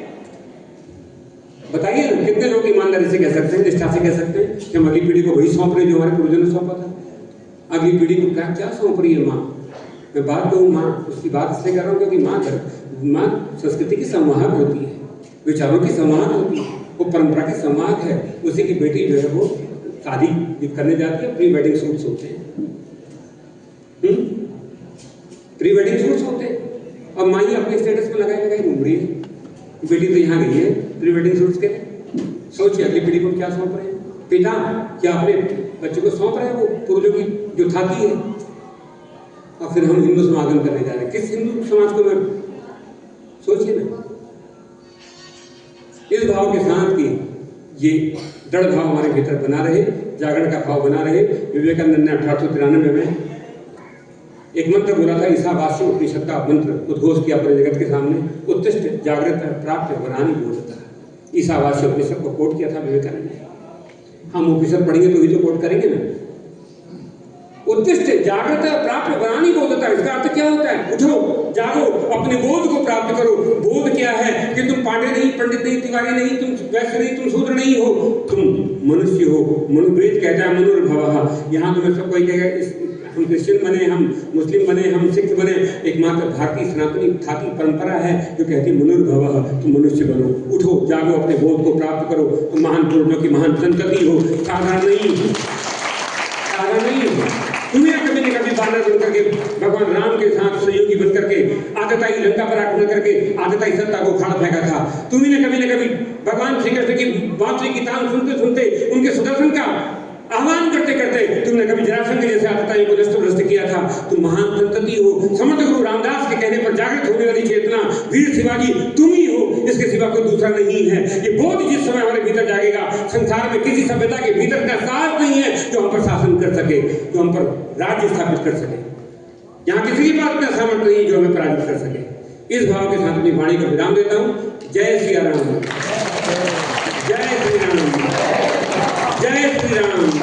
बताइए ना, कितने लोग ईमानदारी से कह सकते हैं, निष्ठा से कह सकते हैं कि हम अगली पीढ़ी को वही सौंप रहे जो हमारे पूर्वजों ने सौंपा था? अगली पीढ़ी को क्या सौंप रही है माँ? मैं बात कहूँ माँ, उसकी बात इसलिए कर रहा हूँ क्योंकि माँ संस्कृति की संवाहक होती है, विचारों की संवाहक होती है, वो परंपरा की संवाहक है। उसी की बेटी जो है वो शादी करने जाती है, प्री वेडिंग शूट्स होते हैं, प्री वेडिंग शूट्स होते हैं, और माँ ही अपने स्टेटस पर लगाई घूम रही है, बेटी तो यहाँ गई है प्री वेडिंग शूट्स के। सोचिए अगली पीढ़ी को क्या सौंप रहे हैं? पिता क्या अपने बच्चे को सौंप रहे हैं वो पूर्वजों की जो थाती है? और फिर हम हिंदू समागम करने जा रहे हैं। किस हिंदू समाज को? मैं सोचिए ना, इस भाव के साथ कि ये दृढ़ भाव हमारे भीतर बना रहे, जागरण का भाव बना रहे। विवेकानंद ने 1893 में एक मंत्र बोला था, ईशावास्य उपनिषद का मंत्र उद्घोष किया पूरे जगत के सामने, उत्तिष्ठ जागृत प्राप्त वरानी बोलता। ईशावास्य उपनिषद को कोट किया था विवेकानंद ने। हम उपनिषद पढ़ेंगे तो ही तो कोट करेंगे ना। उत्तिष्ठ जागृत प्राप्त वरानी बोलता है, इसका अर्थ क्या होता है? उठो, जागो, अपने बोध को प्राप्त करो। बोध क्या है? कि तुम पांडे नहीं, पंडित नहीं, तिवारी नहीं, तुम वैश्य नहीं, तुम शूद्र नहीं हो, तुम मनुष्य हो। वेद कहता है मनुर्भवः। यहाँ तुम्हें सब कोई कहेगा हम क्रिश्चियन बने, हम मुस्लिम बने, हम सिख बने, एकमात्र भारतीय सनातनी खाती परंपरा है जो कहती है मनुर्भवः, तुम मनुष्य बनो, उठो, जागो, अपने बोध को प्राप्त करो, तुम महान पुरुषों की महान संतति हो, साधारण नहीं हो, साधारण नहीं हो। तुम्हें कभी न कभी बानर बन करके भगवान राम के साथ सहयोगी बन करके आतताई लंका पर आक्रमण करके आतताई सत्ता को उखाड़ फेंका था। तुम्हें न कभी भगवान श्री कृष्ण की बांसुरी की तान सुनते सुनते उनके सुदर्शन का आह्वान करते करते तुमने कभी जरासंध जैसे आतताई को नष्ट किया था। तुम महान संतति हो। समर्थ गुरु रामदास के कहने पर जागृत होने वाली चेतना, वीर शिवाजी तुम ही हो, इसके सिवा कोई दूसरा नहीं है। ये बोध जिस समय हमारे भीतर जागेगा, संसार में किसी सभ्यता के भीतर का साहस नहीं है जो हम पर शासन कर सके, जो हम पर राज्य स्थापित कर सके। यहाँ किसी की बात का सामर्थ्य नहीं जो हमें पराजित कर सके। इस भाव के साथ अपनी वाणी को विराम देता हूँ। जय सिया राम, जय श्री राम, जय श्री राम।